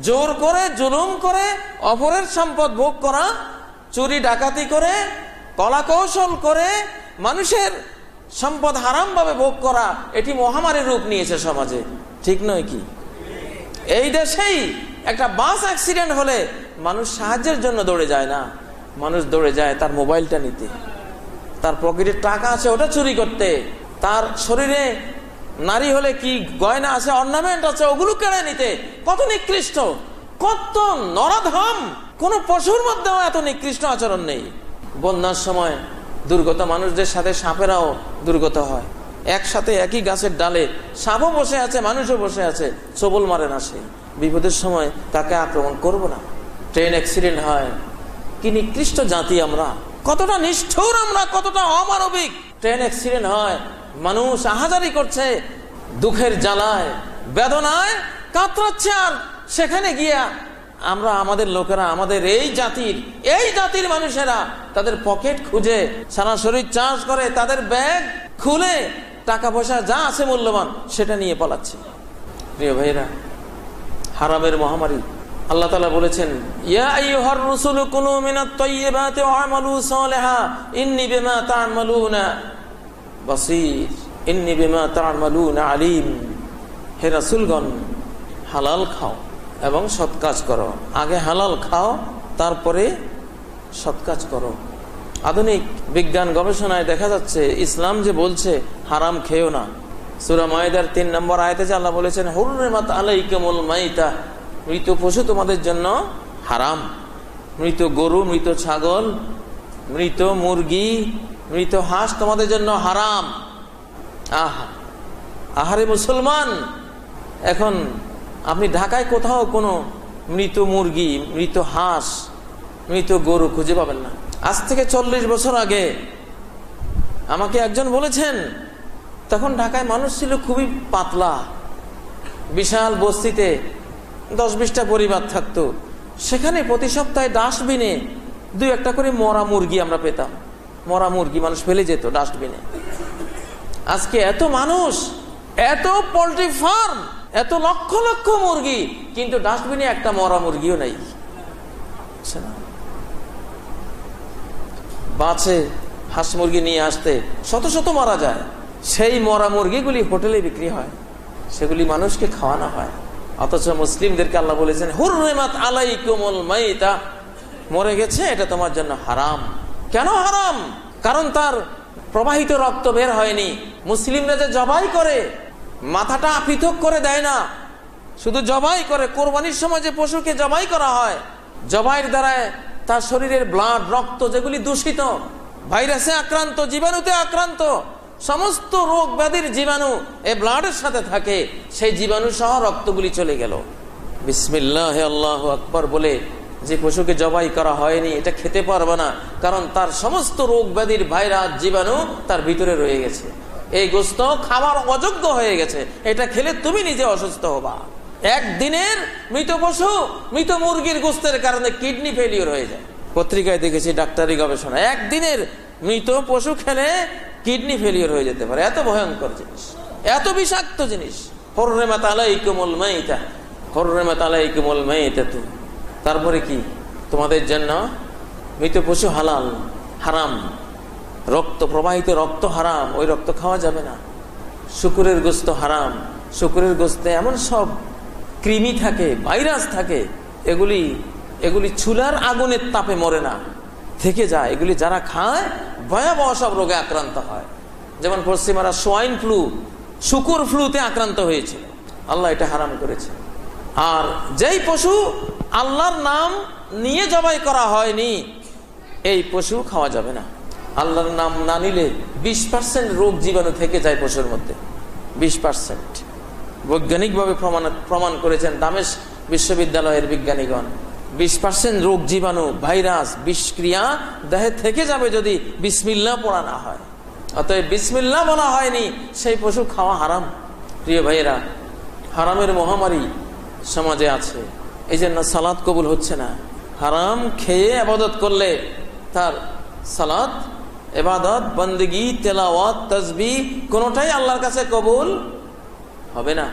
জোর করে, জুলুম করে অপরের সম্পদ ভোগ করা, চুরি ডাকাতি করে, কলা কৌশল করে মানুষের সম্পদ হারাম ভাবে ভোগ করা, এটি মহামারীর রূপ নিয়েছে সমাজে। ঠিক নয় কি? এই দেশেই একটা বাস অ্যাক্সিডেন্ট হলে মানুষ সাহায্যের জন্য দৌড়ে যায় না, মানুষ দৌড়ে যায় তার মোবাইলটা নিতে, তার পকেটে টাকা আছে ওটা চুরি করতে, তার শরীরে নারী হলে কি গয়না আছে, অর্নামেন্ট আছে, ওগুলো কেড়ে নিতে। কত নিকৃষ্ট, কত নরাধম! কোন পশুর মধ্যেও এত নিকৃষ্ট আচরণ নেই। বন্যার সময় দুর্গত মানুষদের সাথে সাপেরাও দুর্গত হয়। একসাথে একই গাছের ডালে সাপও বসে আছে, মানুষও বসে আছে, সবল মারে না সে। বিপদের সময় তাকে আক্রমণ করব না। ট্রেন অ্যাক্সিডেন্ট হয়, কি নিকৃষ্ট জাতি আমরা, কতটা নিষ্ঠুর আমরা, কতটা অমানবিক। ট্রেন অ্যাক্সিডেন্ট হয়, মানুষ আহাজারি করছে, দুঃখের জ্বালায় বেদনায় কাতরাচ্ছে, আর সেখানে গিয়া আমরা, আমাদের লোকেরা, আমাদের এই জাতির মানুষেরা তাদের পকেট খুঁজে সারা শরীর চার্জ করে, তাদের ব্যাগ খুলে টাকা পয়সা যা আছে মূল্যবান সেটা নিয়ে পালাচ্ছে। প্রিয় ভাইরা, হারামের মহামারী। আল্লাহ তাআলা বলেছেন, ইয়া আইয়ুহার রাসূলু কুলু মিনাত তাইয়্যিবাতি ওয়া আমালু সালিহা ইন্নী বিমা তা'মালুনা বাসীর ইন্নী বিমা তা'মালুনা আলিম। হে রাসূলগণ, হালাল খাও এবং সৎ কাজ করো। আগে হালাল খাও, তারপরে সৎ কাজ করো। আধুনিক বিজ্ঞান গবেষণায় দেখা যাচ্ছে, ইসলাম যে বলছে হারাম খেও না, সূরা মায়েদার 3 নম্বর আয়াতে যে আল্লাহ বলেছেন, হুররিমাত আলাইকুমুল মাইতা, মৃত পশু তোমাদের জন্য হারাম। মৃত গরু, মৃত ছাগল, মৃত মুরগি, মৃত হাঁস তোমাদের জন্য হারাম। আহারে মুসলমান, এখন আপনি ঢাকায় কোথাও কোনো মৃত মুরগি, মৃত হাঁস, মৃত গরু খুঁজে পাবেন না। আজ থেকে 40 বছর আগে আমাকে একজন বলেছেন, তখন ঢাকায় মানুষ ছিল খুবই পাতলা, বিশাল বস্তিতে 10-20টা পরিবার থাকতো। সেখানে প্রতি সপ্তাহে ডাস্টবিনে 2-1টা করে মরা মুরগি আমরা পেতাম। মরা মুরগি মানুষ ফেলে যেত ডাস্টবিনে। আজকে এত মানুষ, এত পোল্ট্রি ফার্ম, এত লক্ষ লক্ষ মুরগি, কিন্তু ডাস্টবিনে একটা মরা মুরগিও নাই। বাঁচে হাঁস মুরগি নিয়ে আসতে শত শত মারা যায়। সেই মরা মুরগিগুলি হোটেলে বিক্রি হয়, সেগুলি মানুষকে খাওয়ানো হয়। অথচ মুসলিমদেরকে আল্লাহ বলেছেন হুররিমাত আলাইকুমুল মাইতা, মরে গেছে এটা তোমার জন্য হারাম। কেন হারাম? কারণ তার প্রবাহিত রক্ত বের হয়নি। মুসলিমরা যে জবাই করে মাথাটা পৃথক করে দেয় না, শুধু জবাই করে। কোরবানির সময় যে পশুকে জবাই করা হয়, জবাইয়ের দ্বারা তার শরীরের ব্লাড, রক্ত যেগুলি দূষিত, ভাইরাসে আক্রান্ত, জীবাণুতে আক্রান্ত, সমস্ত রোগ ব্যাধির জীবাণু এই ব্লাডের সাথে থাকে, সেই জীবাণু সহ রক্তগুলি চলে গেল। বিসমিল্লাহ আল্লাহু আকবার বলে যে পশুকে জবাই করা হয়নি এটা খেতে পারবে না, কারণ তার সমস্ত রোগ ব্যাধির ভাইরাস, জীবাণু তার ভিতরে রয়ে গেছে। এই গোস্ত খাবার অযোগ্য হয়ে গেছে, এটা খেলে তুমি নিজে অসুস্থ হবা। একদিনের মৃত পশু, মৃত মুরগির গোস্তের কারণে কিডনি ফেলিওর হয়ে যায়। পত্রিকায় দেখেছি ডাক্তারি গবেষণা, একদিনের মৃত পশু খেলে কিডনি ফেলিওর হয়ে যেতে পারে। এত ভয়ঙ্কর জিনিস, এত বিষাক্ত জিনিস। হুররিমাত আলাইকুমুল মাইতা, হুররিমাত আলাইকুমুল মাইতাতু। তারপরে কি? তোমাদের জন্য মৃত পশু হালাল, হারাম। রক্ত, প্রবাহিত রক্ত হারাম, ওই রক্ত খাওয়া যাবে না। শুকুরের গোস্ত হারাম, শুকুরের গোস্তে এমন সব কৃমি থাকে, ভাইরাস থাকে, এগুলি চুলার আগুনের তাপে মরে না, থেকে যায়। এগুলি যারা খায় ভয়াবহ সব রোগে আক্রান্ত হয়। যেমন পশ্চিমারা সোয়াইন ফ্লু, শুকুর ফ্লুতে আক্রান্ত হয়েছিল। আল্লাহ এটা হারাম করেছে। আর যেই পশু আল্লাহর নাম নিয়ে জবাই করা হয়নি, এই পশু খাওয়া যাবে না। আল্লাহর নাম না নিলে 20% রোগ জীবাণু থেকে যায় পশুর মধ্যে, 20%। বৈজ্ঞানিকভাবে প্রমাণ করেছেন দামেস্ক বিশ্ববিদ্যালয়ের বিজ্ঞানীগণ। 20% রোগ জীবাণু, ভাইরাস, বিষক্রিয়া দেহে থেকে যাবে যদি বিসমিল্লাহ পড়া না হয়। অতএব বিসমিল্লাহ বলা হয়নি, সেই পশু খাওয়া হারাম। প্রিয় ভাইয়েরা, হারামের মহামারী সমাজে আছে, এই জন্য সালাত কবুল হচ্ছে না। হারাম খেয়ে ইবাদত করলে তার সালাত, ইবাদত, বন্দেগী, তেলাওয়াত, তাসবিহ কোনোটাই আল্লাহর কাছে কবুল হবে না।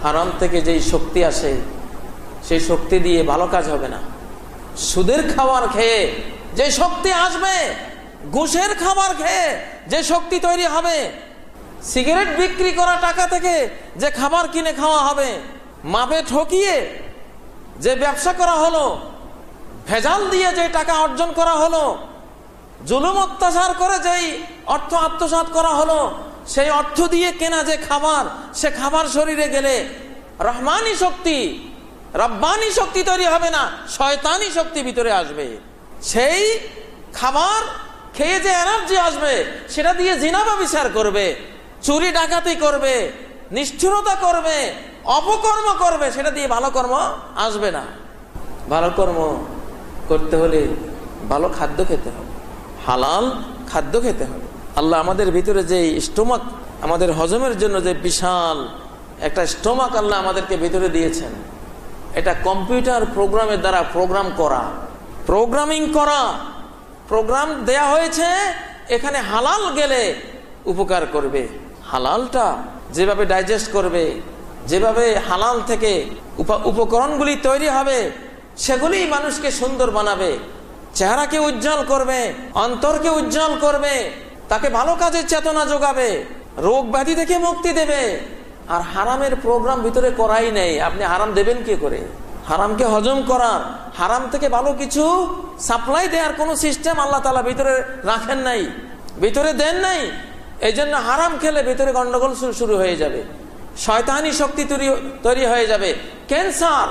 হারাম থেকে যেই শক্তি আসে, সেই শক্তি দিয়ে ভালো কাজ হবে না। সুদের খাবার খেয়ে যে শক্তি আসবে, ঘুষের খাবার খেয়ে যে শক্তি তৈরি হবে, সিগারেট বিক্রি করা টাকা থেকে যে খাবার কিনে খাওয়া হবে, মাপে ঠকিয়ে যে ব্যবসা করা হলো, ভেজাল দিয়ে যে টাকা অর্জন করা হলো, জুলুম অত্যাচার করে যেই অর্থ আত্মসাৎ করা হলো, সেই অর্থ দিয়ে কেনা যে খাবার, সে খাবার শরীরে গেলে রহমানি শক্তি, রব্বানি শক্তি তৈরি হবে না, শয়তানি শক্তি ভিতরে আসবে। সেই খাবার খেয়ে যে এনার্জি আসবে, সেটা দিয়ে জিনা ব্যভিচার করবে, চুরি ডাকাতি করবে, নিষ্ঠুরতা করবে, অপকর্ম করবে, সেটা দিয়ে ভালো কর্ম আসবে না। ভালো কর্ম করতে হলে ভালো খাদ্য খেতে হবে, হালাল খাদ্য খেতে হবে। আল্লাহ আমাদের ভিতরে যে স্টোমাক, আমাদের হজমের জন্য যে বিশাল একটা স্টোমাক আল্লাহ আমাদেরকে ভিতরে দিয়েছেন, এটা কম্পিউটার প্রোগ্রামের দ্বারা প্রোগ্রামিং করা, প্রোগ্রাম দেয়া হয়েছে। এখানে হালাল গেলে উপকার করবে, হালালটা যেভাবে ডাইজেস্ট করবে, যেভাবে হালাল থেকে উপকরণগুলি তৈরি হবে, সেগুলি মানুষকে সুন্দর বানাবে, চেহারাকে উজ্জ্বল করবে, অন্তরকে উজ্জ্বল করবে, তাকে ভালো কাজের চেতনা যোগাবে, রোগ ব্যাধি থেকে মুক্তি দেবে। আর হারামের প্রোগ্রাম ভিতরে করাই নেই, আপনি হারাম দেবেন কি করে? হারামকে হজম করার, হারাম থেকে ভালো কিছু সাপ্লাই দেওয়ার কোন সিস্টেম আল্লাহ তাআলা ভিতরে রাখেন নাই, ভিতরে দেন নাই। এই জন্য হারাম খেলে ভিতরে গন্ডগোল শুরু হয়ে যাবে, শয়তানি শক্তি তৈরি হয়ে যাবে, ক্যান্সার,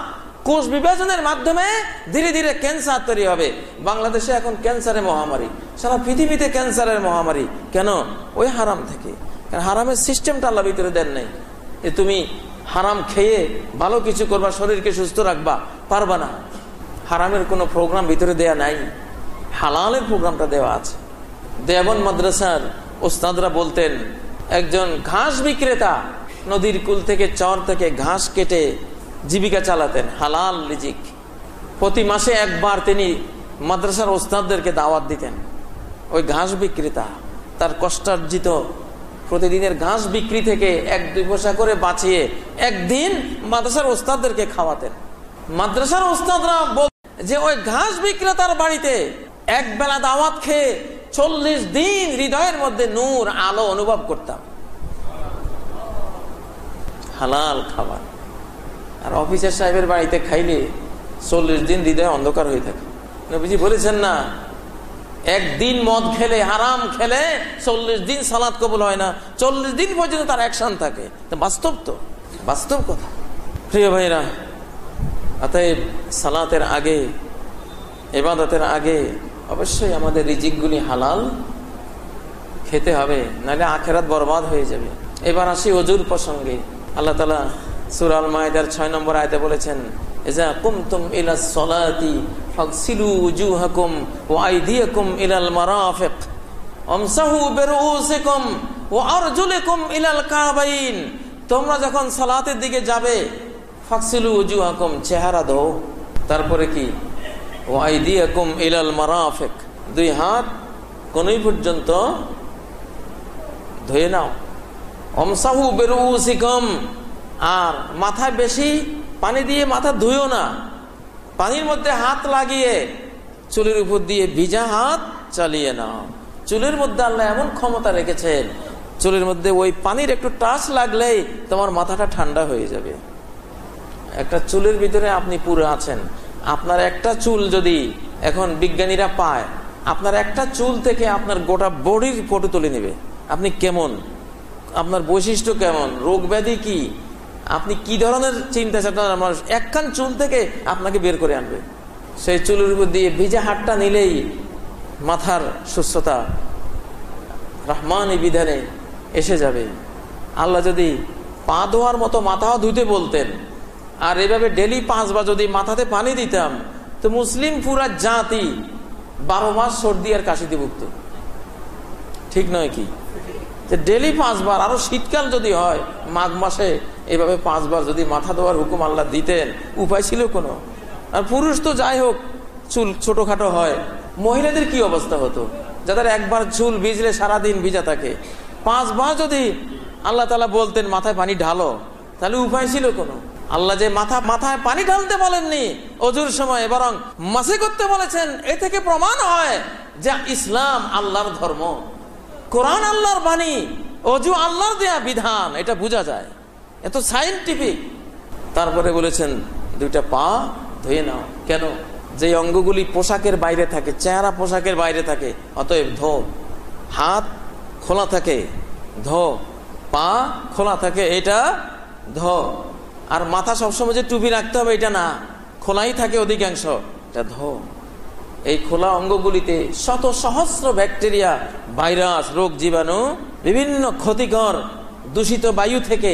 কোষ বিভাজনের মাধ্যমে ধীরে ধীরে ক্যান্সার তৈরি হবে। বাংলাদেশে এখন ক্যান্সারের মহামারী, সারা পৃথিবীতে ক্যান্সারের মহামারী। কেন? ওই হারাম থেকে। কারণ হারামের সিস্টেমটা আল্লাহ ভিতরে দেন নাই। তুমি হারাম খেয়ে ভালো কিছু করবা, শরীরকে সুস্থ রাখবা, পারবা না। হারামের কোনো প্রোগ্রাম ভিতরে দেয়া নাই, হালালের প্রোগ্রামটা দেওয়া আছে। দেওবন্দ মাদ্রাসার ওস্তাদরা বলতেন, একজন ঘাস বিক্রেতা নদীর কুল থেকে, চর থেকে ঘাস কেটে জীবিকা চালাতেন, হালাল রিজিক। প্রতি মাসে একবার তিনি মাদ্রাসার ওস্তাদদেরকে দাওয়াত দিতেন। ওই ঘাস বিক্রেতা তার কষ্টার্জিত প্রতিদিনের ঘাস বিক্রি থেকে 1-2 পয়সা করে বাঁচিয়ে একদিন মাদ্রাসার ওস্তাদদেরকে খাওয়াতেন। মাদ্রাসার ওস্তাদরা যে ওই ঘাস বিক্রেতার বাড়িতে এক বেলা দাওয়াত খেয়ে 40 দিন হৃদয়ের মধ্যে নূর আলো অনুভব করতাম। হালাল খাবার। আর অফিসার সাহেবের বাড়িতে খাইলে 40 দিন হৃদয় অন্ধকার হয়ে থাকে। নবীজি বলেছেন না, একদিন মদ খেলে, হারাম খেলে 40 দিন সালাত কবুল হয় না, 40 দিন পর্যন্ত তার অ্যাকশন থাকে। বাস্তব তো, বাস্তব কথা। প্রিয় ভাইরা, অতএব সালাতের আগে, ইবাদতের আগে অবশ্যই আমাদের রিজিকগুলি হালাল খেতে হবে, নাহলে আখেরাত বরবাদ হয়ে যাবে। এবার আসি ওযুর প্রসঙ্গে। আল্লাহ তাআলা সূরা আল মাইদার 6 নম্বর আয়াতে বলেছেন, ইযা কুমতুম ইলাস সালাতি ফাগসিলু ওয়ুজুহাকুম ওয়া আইদিয়াকুম ইলাল মারাফিক আমসাহু বিরুউসিকুম ওয়া আরজুলাকুম ইলাল কাবাইন। তোমরা যখন সালাতের দিকে যাবে, ফাগসিলু ওয়ুজুহাকুম, চেহারা ধোও। তারপরে কি? ওয়া আইদিয়াকুম ইলাল মারাফিক, দুই হাত কোনই পর্যন্ত ধুয়ে নাও। আমসাহু বিরুউসিকুম, আর মাথায় বেশি পানি দিয়ে মাথা ধুইও না, পানির মধ্যে হাত লাগিয়ে চুলের উপর দিয়ে ভিজা হাত চালিয়ে নাও। চুলের মধ্যে আল্লাহ এমন ক্ষমতা রেখেছেন, চুলের মধ্যে ওই পানির একটু টাচ লাগলেই তোমার মাথাটা ঠান্ডা হয়ে যাবে। একটা চুলের ভিতরে আপনি পুরো আছেন, আপনার একটা চুল যদি এখন বিজ্ঞানীরা পায়, আপনার একটা চুল থেকে আপনার গোটা বডির ফটো তুলে নেবে। আপনি কেমন, আপনার বৈশিষ্ট্য কেমন, রোগ ব্যাধি কি, আপনি কি ধরনের চিন্তা চেতনা মানুষ, একখান চুল থেকে আপনাকে বের করে আনবে। সেই চুলের উপর দিয়ে ভিজা হাতটা নিলেই মাথার সুস্থতা রহমানি বিধানে এসে যাবে। আল্লাহ যদি পা ধোয়ার মতো মাথাও ধুতে বলতেন, আর এভাবে ডেলি 5 বার যদি মাথাতে পানি দিতাম, তো মুসলিম পুরা জাতি 12 মাস সর্দি আর কাশিতে ভুগত। ঠিক নয় কি? যে ডেলি 5 বার, আরো শীতকাল যদি হয়, মাঘ মাসে এভাবে 5 বার যদি মাথা ধোয়ার হুকুম আল্লাহ দিতেন, উপায় ছিল কোনো? আর পুরুষ তো যাই হোক চুল ছোটখাটো হয়, মহিলাদের কি অবস্থা হতো যাদের একবার চুল ভিজলে সারাদিন ভিজা থাকে? 5 বার যদি আল্লাহ তাআলা বলতেন মাথায় পানি ঢালো, তাহলে উপায় ছিল কোনো? আল্লাহ যে মাথায় পানি ঢালতে বলেননি ওযুর সময়, বরং মাসে করতে বলেছেন। এ থেকে প্রমাণ হয় যে ইসলাম আল্লাহর ধর্ম, কোরআন আল্লাহর বাণী, ওযু আল্লাহর দেয়া বিধান, এটা বোঝা যায়, এত সায়েন্টিফিক। তারপরে বলেছেন 2টা পা ধুয়ে নাও। কেন? যে অঙ্গগুলি পোশাকের বাইরে থাকে, চেহারা পোশাকের বাইরে থাকে, অতএব ধো। হাত খোলা থাকে, ধো। পা খোলা থাকে, এটা ধো। আর মাথা সবসময় যে টুপি রাখতে হবে এটা না, খোলাই থাকে অধিকাংশ, এটা ধো। এই খোলা অঙ্গগুলিতে শত সহস্র ব্যাকটেরিয়া, ভাইরাস, রোগ জীবাণু, বিভিন্ন ক্ষতিকর দূষিত বায়ু থেকে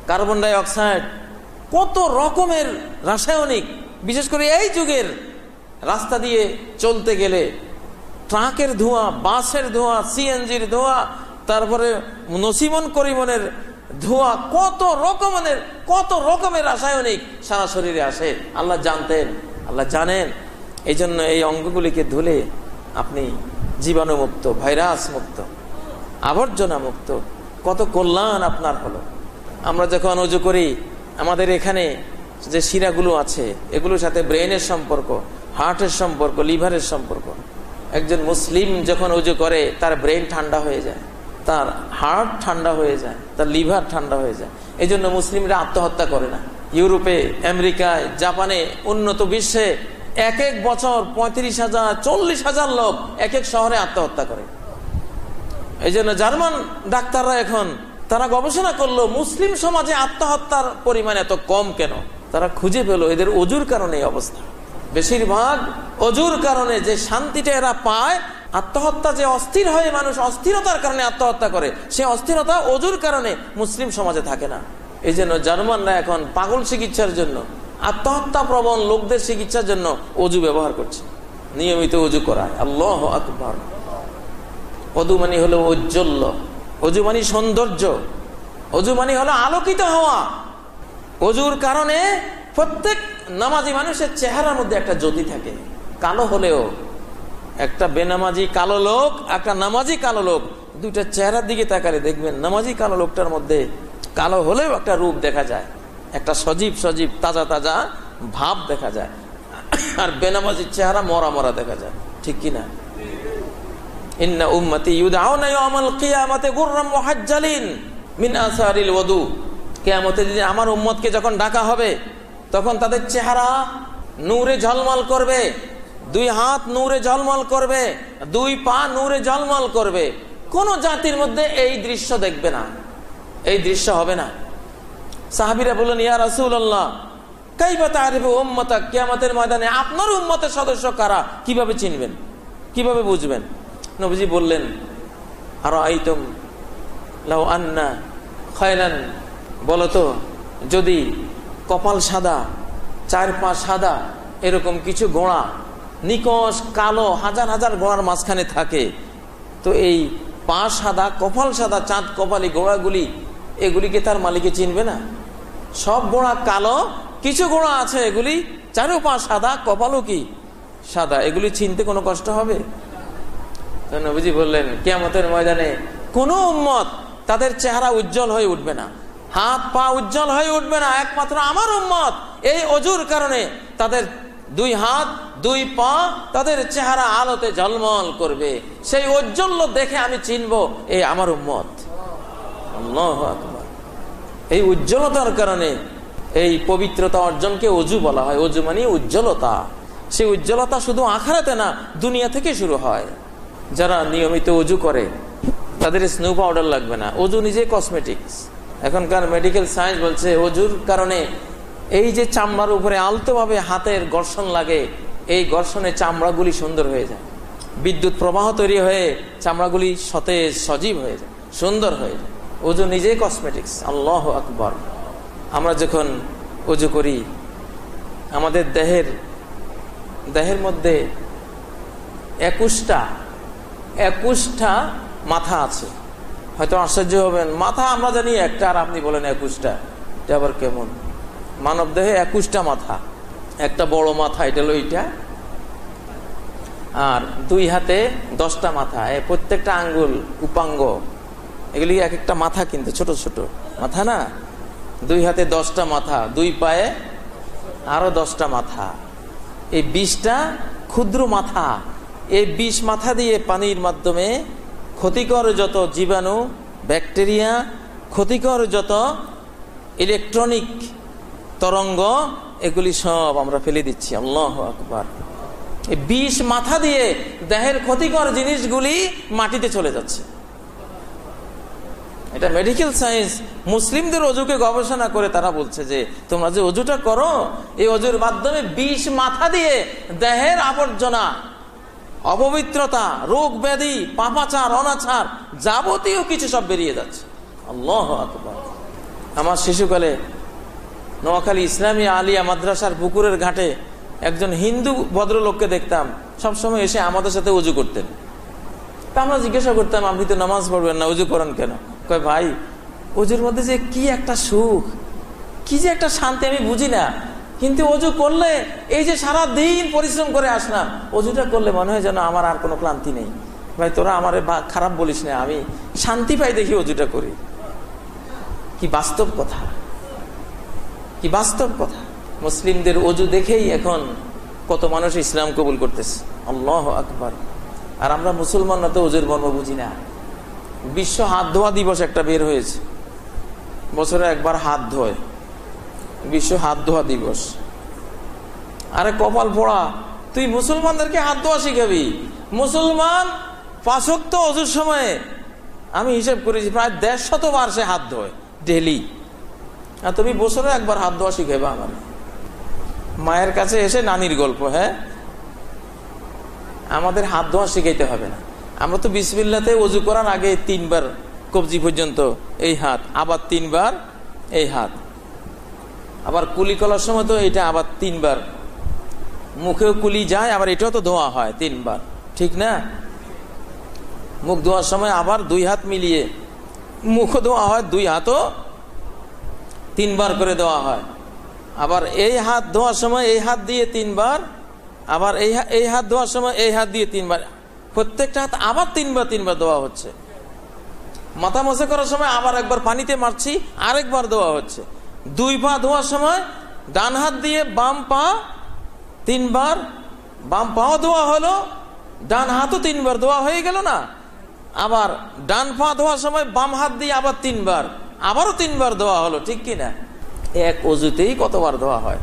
কার্বন ডাই অক্সাইড, কত রকমের রাসায়নিক, বিশেষ করে এই যুগের রাস্তা দিয়ে চলতে গেলে ট্রাকের ধোঁয়া, বাসের ধোঁয়া, সিএনজির ধোঁয়া, তারপরে নসিমন করিমনের ধোঁয়া, কত রকমের রাসায়নিক সারা শরীরে আসে। আল্লাহ জানতেন, আল্লাহ জানেন। এই জন্য এই অঙ্গগুলিকে ধুলে আপনি জীবাণু মুক্ত, ভাইরাস মুক্ত, আবর্জনা মুক্ত, কত কল্যাণ আপনার হলো। আমরা যখন ওযু করি, আমাদের এখানে যে শিরাগুলো আছে এগুলোর সাথে ব্রেনের সম্পর্ক, হার্টের সম্পর্ক, লিভারের সম্পর্ক। একজন মুসলিম যখন ওযু করে তার ব্রেন ঠান্ডা হয়ে যায়, তার হার্ট ঠান্ডা হয়ে যায়, তার লিভার ঠান্ডা হয়ে যায়। এই জন্য মুসলিমরা আত্মহত্যা করে না। ইউরোপে, আমেরিকায়, জাপানে, উন্নত বিশ্বে এক বছর 35,000, 40,000 লোক এক শহরে আত্মহত্যা করে। এই জন্য জার্মান ডাক্তাররা এখন তারা গবেষণা করলো মুসলিম সমাজে আত্মহত্যার পরিমাণ এত কম কেন। তারা খুঁজে পেল এদের ওযুর কারণে এই অবস্থা। বেশিরভাগ ওযুর কারণে যে শান্তিটা এরা পায়, আত্মহত্যা যে অস্থির হয়ে মানুষ অস্থিরতার কারণে আত্মহত্যা করে, সে অস্থিরতা ওযুর কারণে মুসলিম সমাজে থাকে না। এই জন্য জার্মানরা এখন পাগল চিকিৎসার জন্য, আত্মহত্যা প্রবণ লোকদের চিকিৎসার জন্য ওযু ব্যবহার করছে, নিয়মিত ওযু করায়। আল্লাহু আকবার। ওযু মানে হলো ঔজ্জ্বল্য, ওযু মানে সৌন্দর্য, ওযু মানে হলো আলোকিত হওয়া। ওযুর কারণে প্রত্যেক নামাজি মানুষের চেহারার মধ্যে একটা জ্যোতি থাকে। কালো হলেও একটা বেনামাজি কালো লোক, একটা নামাজি কালো লোক, দুইটা চেহারার দিকে তাকালে দেখবেন নামাজি কালো লোকটার মধ্যে কালো হলেও একটা রূপ দেখা যায়, একটা সজীব সজীব তাজা তাজা ভাব দেখা যায়। আর বেনামাজির চেহারা মরা মরা দেখা যায়। ঠিক কিনা? ইন্না উম্মতি ইউদআউনা ইয়াওমাল কিয়ামাতি গুররাম মুহাজ্জালিন মিন আসারিল ওযু। কিয়ামতের দিনে আমার উম্মতকে যখন ডাকা হবে তখন তাদের চেহারা নূরে ঝলমল করবে, দুই হাত নূরে ঝলমল করবে, দুই পা নূরে ঝলমল করবে। কোন জাতির মধ্যে এই দৃশ্য দেখবে না, এই দৃশ্য হবে না। সাহাবীরা বললেন, ইয়া রাসূলুল্লাহ কাইফা তা'রিফু উম্মাতাক, কিয়ামতের ময়দানে আপনার উম্মতের সদস্য কারা কিভাবে চিনবেন, কিভাবে বুঝবেন? নবীজি বললেন, আরাআইতুম লাউ আন্না খায়লান, বলতো যদি কপাল সাদা, চার পা সাদা, এরকম কিছু ঘোড়া নিকশ কালো হাজার হাজার ঘোড়ার মাঝখানে থাকে, তো এই পা সাদা কপাল সাদা চাঁদ কপালি ঘোড়াগুলি, এগুলিকে তার মালিকে চিনবে না? সব ঘোড়া কালো, কিছু ঘোড়া আছে এগুলি চারো পা সাদা, কপালও কি সাদা, এগুলি চিনতে কোনো কষ্ট হবে? নবীজি বললেন, কিয়ামতের ময়দানে কোন উম্মত তাদের চেহারা উজ্জ্বল হয়ে উঠবে না, হাত পা উজ্জ্বল হয়ে উঠবে না, একমাত্র আমার উম্মত এই অজুর কারণে তাদের দুই হাত দুই পা তাদের চেহারা আলোতে ঝলমল করবে। সেই ঔজ্জ্বল্য দেখে আমি চিনবো এই আমার উম্মত। আল্লাহু আকবার। এই উজ্জ্বলতার কারণে এই পবিত্রতা অর্জনকে অজু বলা হয়। অজু মানে উজ্জ্বলতা। সেই উজ্জ্বলতা শুধু আখিরাতে না, দুনিয়া থেকে শুরু হয়। যারা নিয়মিত অজু করে তাদের স্নো পাউডার লাগবে না, অজু নিজে কসমেটিক্স। এখনকার মেডিকেল সায়েন্স বলছে অজুর কারণে এই যে চামড়ার উপরে আলতোভাবে হাতের ঘর্ষণ লাগে, এই ঘর্ষণে চামড়াগুলি সুন্দর হয়ে যায়, বিদ্যুৎ প্রবাহ তৈরি হয়ে চামড়াগুলি সতেজ সজীব হয়ে যায়, সুন্দর হয়ে যায়। অজু নিজেই কসমেটিক্স। আল্লাহু আকবার। আমরা যখন অজু করি আমাদের দেহের মধ্যে 21টা মাথা আছে। হয়তো আশ্চর্য হবেন, মাথা আমরা জানি একটা, আর আপনি বলেন 21টা, এটা আবার কেমন? মানব দেহে 21টা মাথা, একটা বড় মাথা, এটা হলো এইটা, আর দুই হাতে 10টা মাথা, প্রত্যেকটা আঙ্গুল উপাঙ্গ, এগুলি এক একটা মাথা, কিন্তু ছোট ছোট মাথা না। দুই হাতে 10টা মাথা, দুই পায়ে আরো 10টা মাথা, এই 20টা ক্ষুদ্র মাথা। এই 20 মাথা দিয়ে পানির মাধ্যমে ক্ষতিকর যত জীবাণু, ব্যাকটেরিয়া, ক্ষতিকর যত ইলেকট্রনিক তরঙ্গ, এগুলি সব আমরা ফেলে দিচ্ছি। আল্লাহু আকবার। এই 20 মাথা দিয়ে দেহের ক্ষতিকর জিনিসগুলি মাটিতে চলে যাচ্ছে। এটা মেডিকেল সায়েন্স মুসলিমদের অজুকে গবেষণা করে তারা বলছে যে তোমরা যে অজুটা করো, এই অজুর মাধ্যমে 20 মাথা দিয়ে দেহের আবর্জনা, অপবিত্রতা, রোগ ব্যাধি, পাপাচার, অনাচার, যাবতীয় কিছু সব বেরিয়ে যাচ্ছে। আল্লাহু আকবার। আমার শিশুকালে নোয়াখালী ইসলামী আলিয়া মাদ্রাসার পুকুরের ঘাটে একজন হিন্দু ভদ্রলোককে দেখতাম, সবসময় এসে আমাদের সাথে উজু করতেন। তা আমরা জিজ্ঞাসা করতাম, আপনি তো নামাজ পড়বেন না, উজু করেন কেন? কয়, ভাই উজুর মধ্যে যে কি একটা সুখ, কি যে একটা শান্তি আমি বুঝি না, কিন্তু অজু করলে এই যে সারা দিন পরিশ্রম করে আসলাম, অজুটা করলে মনে হয় যেন আমার আর কোনো ক্লান্তি নেই। ভাই তোরা আমার খারাপ বলিস না, আমি শান্তি পাই দেখি অজুটা করি। কি বাস্তব কথা, কি বাস্তব কথা। মুসলিমদের অজু দেখেই এখন কত মানুষ ইসলাম কবুল করতেছে। আল্লাহু আকবার। আর আমরা মুসলমানরা তো অজুর মর্ম বুঝি না। বিশ্ব হাত ধোয়া দিবস একটা বের হয়েছে, বছরে একবার হাত ধোয়, বিশ্ব হাত ধোয়া দিবস। আরে কপাল পোড়া, তুই মুসলমানদেরকে হাত ধোয়া শিখাবি? মুসলমান 5 ওয়াক্ত অজুর সময়ে আমি হিসাব করেছি প্রায় 150 বার সে হাত ধোয় ডেলি, আর তুমি বছরে একবার হাত ধোয়া শিখাবে আমার? মায়ের কাছে এসে নানির গল্প। হ্যাঁ, আমাদের হাত ধোয়া শিখাইতে হবে না। আমরা তো বিসমিল্লাতে অজু করার আগে 3 বার কবজি পর্যন্ত এই হাত, আবার 3 বার এই হাত, আবার কুলি করার সময় তো এটা আবার 3 বার, মুখেও কুলি যায়, আবার এটাও তো ধোয়া হয় 3 বার, ঠিক না? মুখ ধোয়ার সময় আবার 2 হাত মিলিয়ে মুখ ধোয়া হয়, 2 হাতও 3 বার করে দেওয়া হয়। আবার এই হাত ধোয়ার সময় এই হাত দিয়ে 3 বার, আবার এই হাত ধোয়ার সময় এই হাত দিয়ে 3 বার, প্রত্যেকটা হাত আবার 3 বার দেওয়া হচ্ছে। মাথা মোছা করার সময় আবার একবার পানিতে মারছি, আরেকবার দেওয়া হচ্ছে। 2 পা ধোয়ার সময় ডান হাত দিয়ে বাম পা 3 বার, বাম পাও ধোয়া হলো, ডান হাতও 3 বার ধোয়া হয়ে গেল না, আবার ডান পা ধোয়ার সময় বাম হাত দিয়ে আবার 3 বার, আবারও 3 বার ধোয়া হলো, ঠিক কিনা? এক অজুতেই কতবার ধোয়া হয়।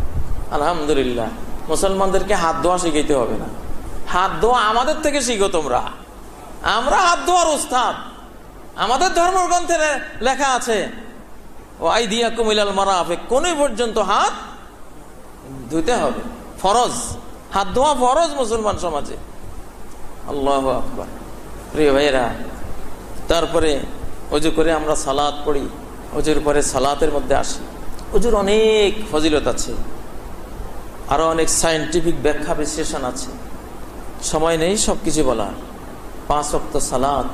আলহামদুলিল্লাহ, মুসলমানদেরকে হাত ধোয়া শিখাইতে হবে না, হাত ধোয়া আমাদের থেকে শিখো তোমরা। আমরা হাত ধোয়ার উস্তাদ। আমাদের ধর্মগ্রন্থে লেখা আছে ওয়াইদিয়াকুম ইলাল মারাফিক, কোন পর্যন্ত হাত ধুতে হবে, ফরজ। হাত ধোয়া ফরজ মুসলমান সমাজে। আল্লাহু আকবার। প্রিয় ভাইয়েরা, তারপরে ওযু করে আমরা সালাত পড়ি, ওযুর পরে সালাতের মধ্যে আসি। ওযুর অনেক ফজিলত আছে, আরো অনেক সায়েন্টিফিক ব্যাখ্যা বিশ্লেষণ আছে, সময় নেই সবকিছু বলার। 5 ওয়াক্ত সালাত,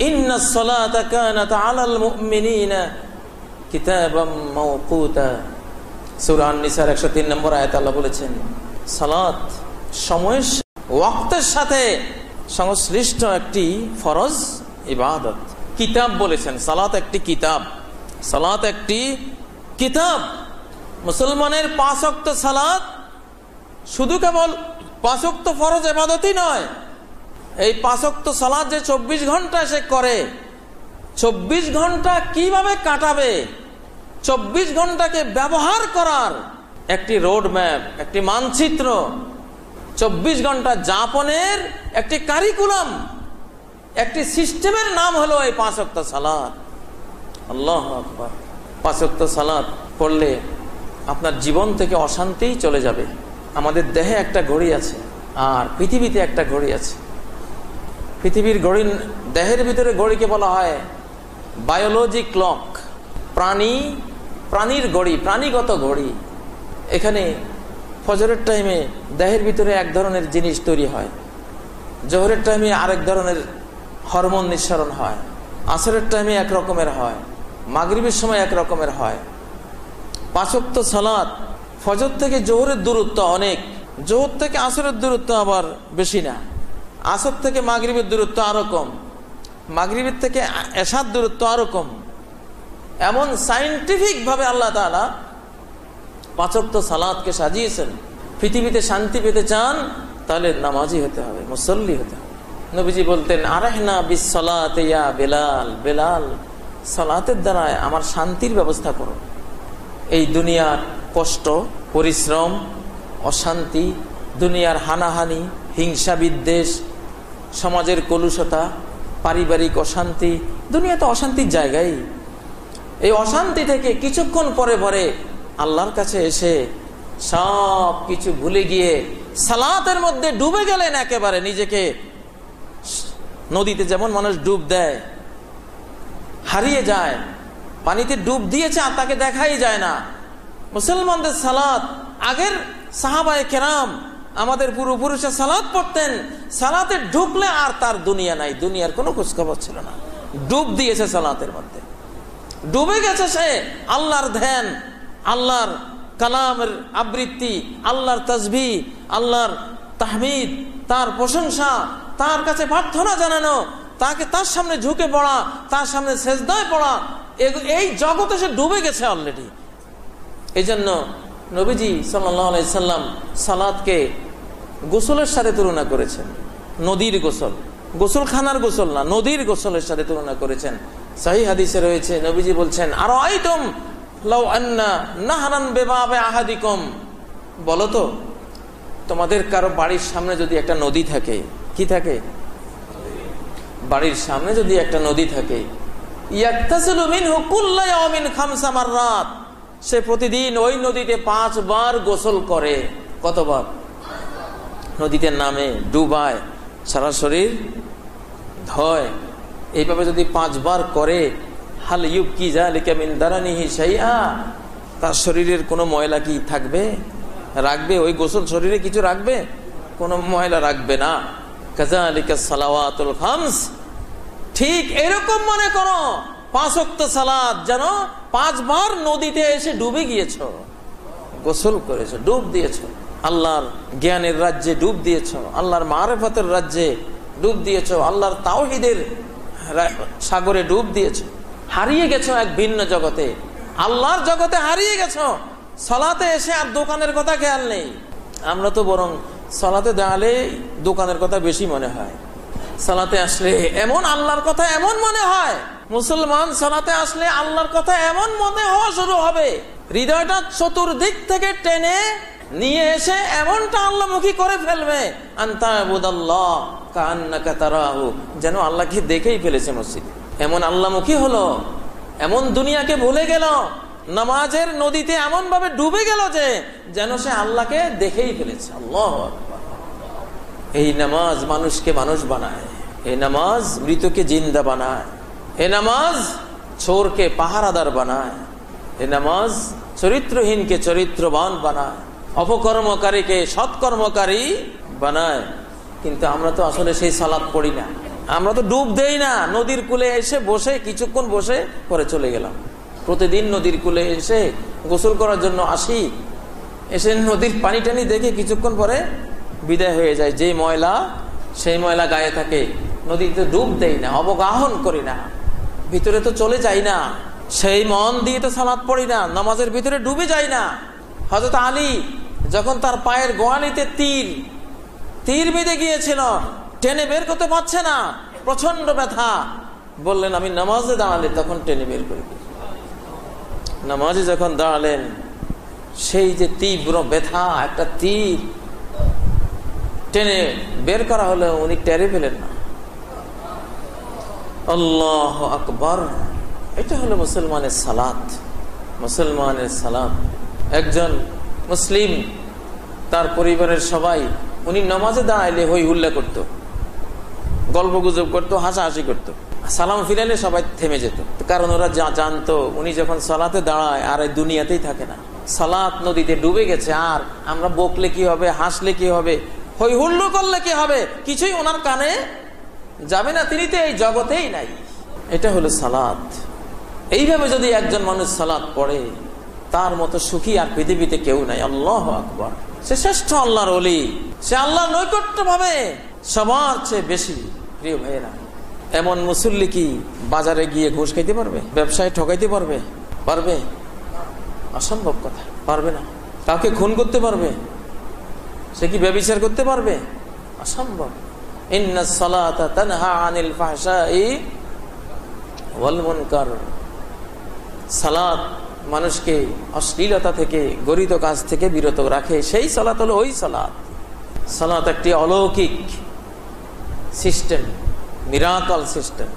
ইন্নাস সালাতা কানাত আলাল মুমিনিনা কিতাবাম মাওকুতা, সূরা আন-নিসার 103 নম্বর আয়াতে আল্লাহ বলেছেন সালাত সময়ের ওয়াক্তের সাথে সংশ্লিষ্ট একটি ফরজ ইবাদত। কিতাব বলেছেন, সালাত একটি কিতাব, সালাত একটি কিতাব। মুসলমানের 5 ওয়াক্ত সালাত শুধু কেবল 5 ওয়াক্ত ফরজ ইবাদতই নয়, এই 5 ওয়াক্ত সালাত যে 24 ঘন্টা সে করে, 24 ঘন্টা কিভাবে কাটাবে, 24 ঘন্টাকে ব্যবহার করার একটি রোড ম্যাপ, একটি মানচিত্র, 24 ঘন্টা যাপনের একটি কারিকুলাম, একটি সিস্টেমের নাম হলো এই 5 ওয়াক্ত সালাত। আল্লাহু আকবার। 5 ওয়াক্ত সালাত পড়লে আপনার জীবন থেকে অশান্তি চলে যাবে। আমাদের দেহে একটা ঘড়ি আছে, আর পৃথিবীতে একটা ঘড়ি আছে। পৃথিবীর ঘড়ি, দেহের ভিতরে ঘড়িকে বলা হয় বায়োলজি ক্লক, প্রাণীর ঘড়ি, প্রাণীগত ঘড়ি। এখানে ফজরের টাইমে দেহের ভিতরে এক ধরনের জিনিস তৈরি হয়, জোহরের টাইমে আরেক ধরনের হরমোন নিঃসরণ হয়, আসরের টাইমে এক রকমের হয়, মাগরিবের সময় এক রকমের হয়। 5 ওয়াক্ত সালাত, ফজর থেকে জোহরের দূরত্ব অনেক, জোহর থেকে আসরের দূরত্ব আবার বেশি না, আসর থেকে মাগরিবের দূরত্ব আরো কম, মাগরিবের থেকে এশার দূরত্ব আরো কম। এমন সায়েন্টিফিক ভাবে আল্লাহ তাআলা 5 ওয়াক্ত সালাতকে সাজিয়েছেন। পৃথিবীতে শান্তি পেতে চান তাহলে নামাজি হতে হবে, মুসল্লি হতে হবে। নবীজি বলতেন আরাহনা বিস সালাতে ইয়া বেলাল, বেলাল সালাতের দ্বারা আমার শান্তির ব্যবস্থা করো। এই দুনিয়ার কষ্ট, পরিশ্রম, অশান্তি, দুনিয়ার হানাহানি, হিংসা বিদ্বেষ, সমাজের কলুষতা, পারিবারিক অশান্তি, দুনিয়া তো অশান্তির জায়গায়। এই অশান্তি থেকে কিছুক্ষণ পরে পরে আল্লাহর কাছে এসে সব কিছু ভুলে গিয়ে সালাতের মধ্যে ডুবে গেলেন একেবারে। নিজেকে নদীতে যেমন মানুষ ডুব দেয়, হারিয়ে যায়, পানিতে ডুব দিয়েছে আর তাকে দেখাই যায় না। মুসলমানদের সালাত, আগের সাহাবায়ে কেরাম আমাদের পূর্বপুরুষে সালাত পড়তেন, সালাতে ঢুকলে আর তার দুনিয়া নাই, দুনিয়ার কোনো খোঁজখবর ছিল না। ডুব দিয়েছে সালাতের মধ্যে, ডুবে গেছে সে। আল্লাহর ধ্যান, আল্লাহর কালামের আবৃত্তি, আল্লাহর তাসবিহ, আল্লাহর তাহমিদ, তার প্রশংসা, তার কাছে প্রার্থনা জানানো, তাকে তার সামনে ঝুঁকে পড়া, তার সামনে সেজদায় পড়া, এই জগতে সে ডুবে গেছে অলরেডি। এই জন্য নবীজি সাল্লাল্লাহু আলাইহি সাল্লাম সালাতকে গোসলের সাথে তুলনা করেছেন। নদীর গোসল, গোসলখানার গোসল না, নদীর গোসলের সাথে তুলনা করেছেন। সহিহ হাদিসে রয়েছে, নবীজি বলছেন আর আইতুম লাউ আন্না নাহরান বিবাবে আহাদিকুম, বলো তো তোমাদের কারো বাড়ির সামনে যদি একটা নদী থাকে, কি থাকে? বাড়ির সামনে যদি একটা নদী থাকে, ইয়াক্তাসিলু মিনহু কুল্লা ইয়াউমিন 5 মাররাত, সে প্রতিদিন ওই নদীতে 5 বার গোসল করে। কতবার? নদীতে নামে, ডুবায়, সারা শরীর ধয়। এইভাবে যদি 5 বার করে, হাল ইউবকি যালিকা মিন দারানিহি শাইআ, তার শরীরের কোনো ময়লা কি থাকবে? রাখবে? ওই গোসল শরীরে কিছু রাখবে? কোনো ময়লা রাখবে না। কাযালিকা সালাওয়াতুল খামস, ঠিক এরকম মনে করো 5 ওয়াক্ত সালাত যেন 5 বার নদীতে এসে ডুবে গিয়েছো, গোসল করেছো, ডুব দিয়েছো, আল্লাহর জ্ঞানের রাজ্যে ডুব দিয়েছো, আল্লাহর মারিফতের রাজ্যে ডুব দিয়েছো, আল্লাহর তাওহীদের সাগরে ডুব দিয়েছো। হারিয়ে গেছো এক ভিন্ন জগতে, আল্লাহর জগতে হারিয়ে গেছো। সালাতে এসে আর দোকানের কথা খেয়াল নেই। আমরা তো বরং সালাতে দাঁড়ালে দোকানের কথা বেশি মনে হয়, সালাতে আসলে এমন আল্লাহর কথা এমন মনে হয়। মুসলমান সালাতে আসলে আল্লাহর কথা এমন মনে হওয়া শুরু হবে, হৃদয়টা চতুর্দিক থেকে টেনে নিয়ে এসে এমনটা আল্লাহমুখী করে ফেলবে, আনতাবুদাল্লাহ কাআন্নাকা তারাহু, যেন আল্লাহকে দেখেই ফেলেছে মসজিদ। এমন আল্লাহমুখী হলো, এমন দুনিয়াকে ভুলে গেল, নামাজের নদীতে এমন ভাবে ডুবে গেল যে যেন সে আল্লাহকে দেখেই ফেলেছে। আল্লাহু আকবার। এই নামাজ মানুষকে মানুষ বানায়, এই নামাজ মৃতকে জিন্দা বানায়, এই নামাজ চোরকে পাহারাদার বানায়, এই নামাজ চরিত্রহীনকে চরিত্রবান বানায়, অপকর্মকারীকে সৎকর্মকারী বানায়। কিন্তু আমরা তো আসলে সেই সালাত পড়ি না, আমরা তো ডুব দেই না। নদীর কূলে এসে বসে কিছুক্ষণ বসে পরে চলে গেলাম। প্রতিদিন নদীর কূলে এসে গোসল করার জন্য আসি, এসে নদীর পানি টানি দেখে কিছুক্ষণ পরে বিদায় হয়ে যায়। যে ময়লা সেই ময়লা গায়ে থাকে, নদীতে ডুব দেই না, অবগাহন করি না, ভিতরে তো চলে যাই না, সেই মন দিয়ে তো সালাত পড়ি না, নামাজের ভিতরে ডুবে যাই না। হযরত আলী যখন তার পায়ের গোড়ালিতে তীর বেঁধে গিয়েছিল, টেনে বের করতে পারছে না, প্রচন্ড ব্যথা, বললেন আমি নামাজে দাঁড়ালে তখন টেনে বের করি। নামাজে যখন দাঁড়ালেন, সেই যে তীব্র ব্যথা, একটা তীর টেনে বের করা হলো, উনি টেরে পেলেন না। আল্লাহু আকবার। এটা হলো মুসলমানের সালাত। মুসলমানের সালাত। একজন মুসলিম, তার পরিবারের সবাই, উনি নামাজে দাঁড়াইলে হই হুল্লা করত, গল্প গুজব করতো, হাসাহাসি করতো, সালাম ফিরাইলে সবাই থেমে যেত। কারণ ওরা জানতো উনি যখন সালাতে দাঁড়ায় আর এই দুনিয়াতেই থাকে না, সালাত নদীতে ডুবে গেছে। আর আমরা বকলে কি হবে, হাসলে কি হবে, হই হুল্লো করলে কি হবে, কিছুই ওনার কানে যাবে না, তিনি তো এই জগতেই নাই। এটা হলো সালাত। এইভাবে যদি একজন মানুষ সালাত পড়ে, তার মতো সুখী আর পৃথিবীতে কেউ নাই। আল্লাহু আকবার। সে শ্রেষ্ঠ আল্লাহর ওলি, সে আল্লাহর নৈকট্য ভাবে সবার চেয়ে বেশি। প্রিয় ভাইয়েরা, এমন মুসল্লি কি বাজারে গিয়ে ঘুষ খাইতে পারবে, ব্যবসায় ঠকাইতে পারবে? পারবে? অসম্ভব কথা, পারবে না। কাউকে খুন করতে পারবে? সে কি ব্যভিচার করতে পারবে? অসম্ভব। ইন্নাস সালাতা তানহা আনিল ফাহশাই ওয়াল মুনকার। সালাত মানুষকে অশ্লীলতা থেকে, গরিত কাজ থেকে বিরত রাখে। সেই সালাত হলো ওই সালাত। সালাত একটি অলৌকিক সিস্টেম, মিরাকল সিস্টেম।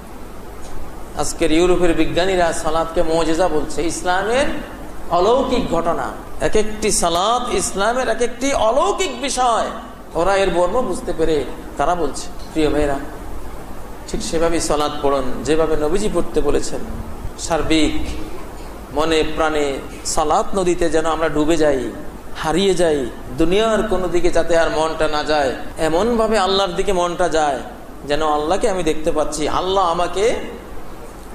আজকের ইউরোপের বিজ্ঞানীরা সালাতকে মুজিজা বলছে, ইসলামের অলৌকিক ঘটনা। এক একটি সালাত ইসলামের এক একটি অলৌকিক বিষয়। ওরা এর মর্ম বুঝতে পেরে তারা বলছে। প্রিয় ভাইরা, ঠিক সেভাবে সালাত পড়ুন যেভাবে নবীজি পড়তে বলেছেন। সার্বিক মনে প্রাণে সালাত নদীতে যেন আমরা ডুবে যাই, হারিয়ে যাই, দুনিয়ার কোনো দিকে যাতে আর মনটা না যায়, এমন ভাবে আল্লাহর দিকে মনটা যায় যেন আল্লাহকে আমি দেখতে পাচ্ছি, আল্লাহ আমাকে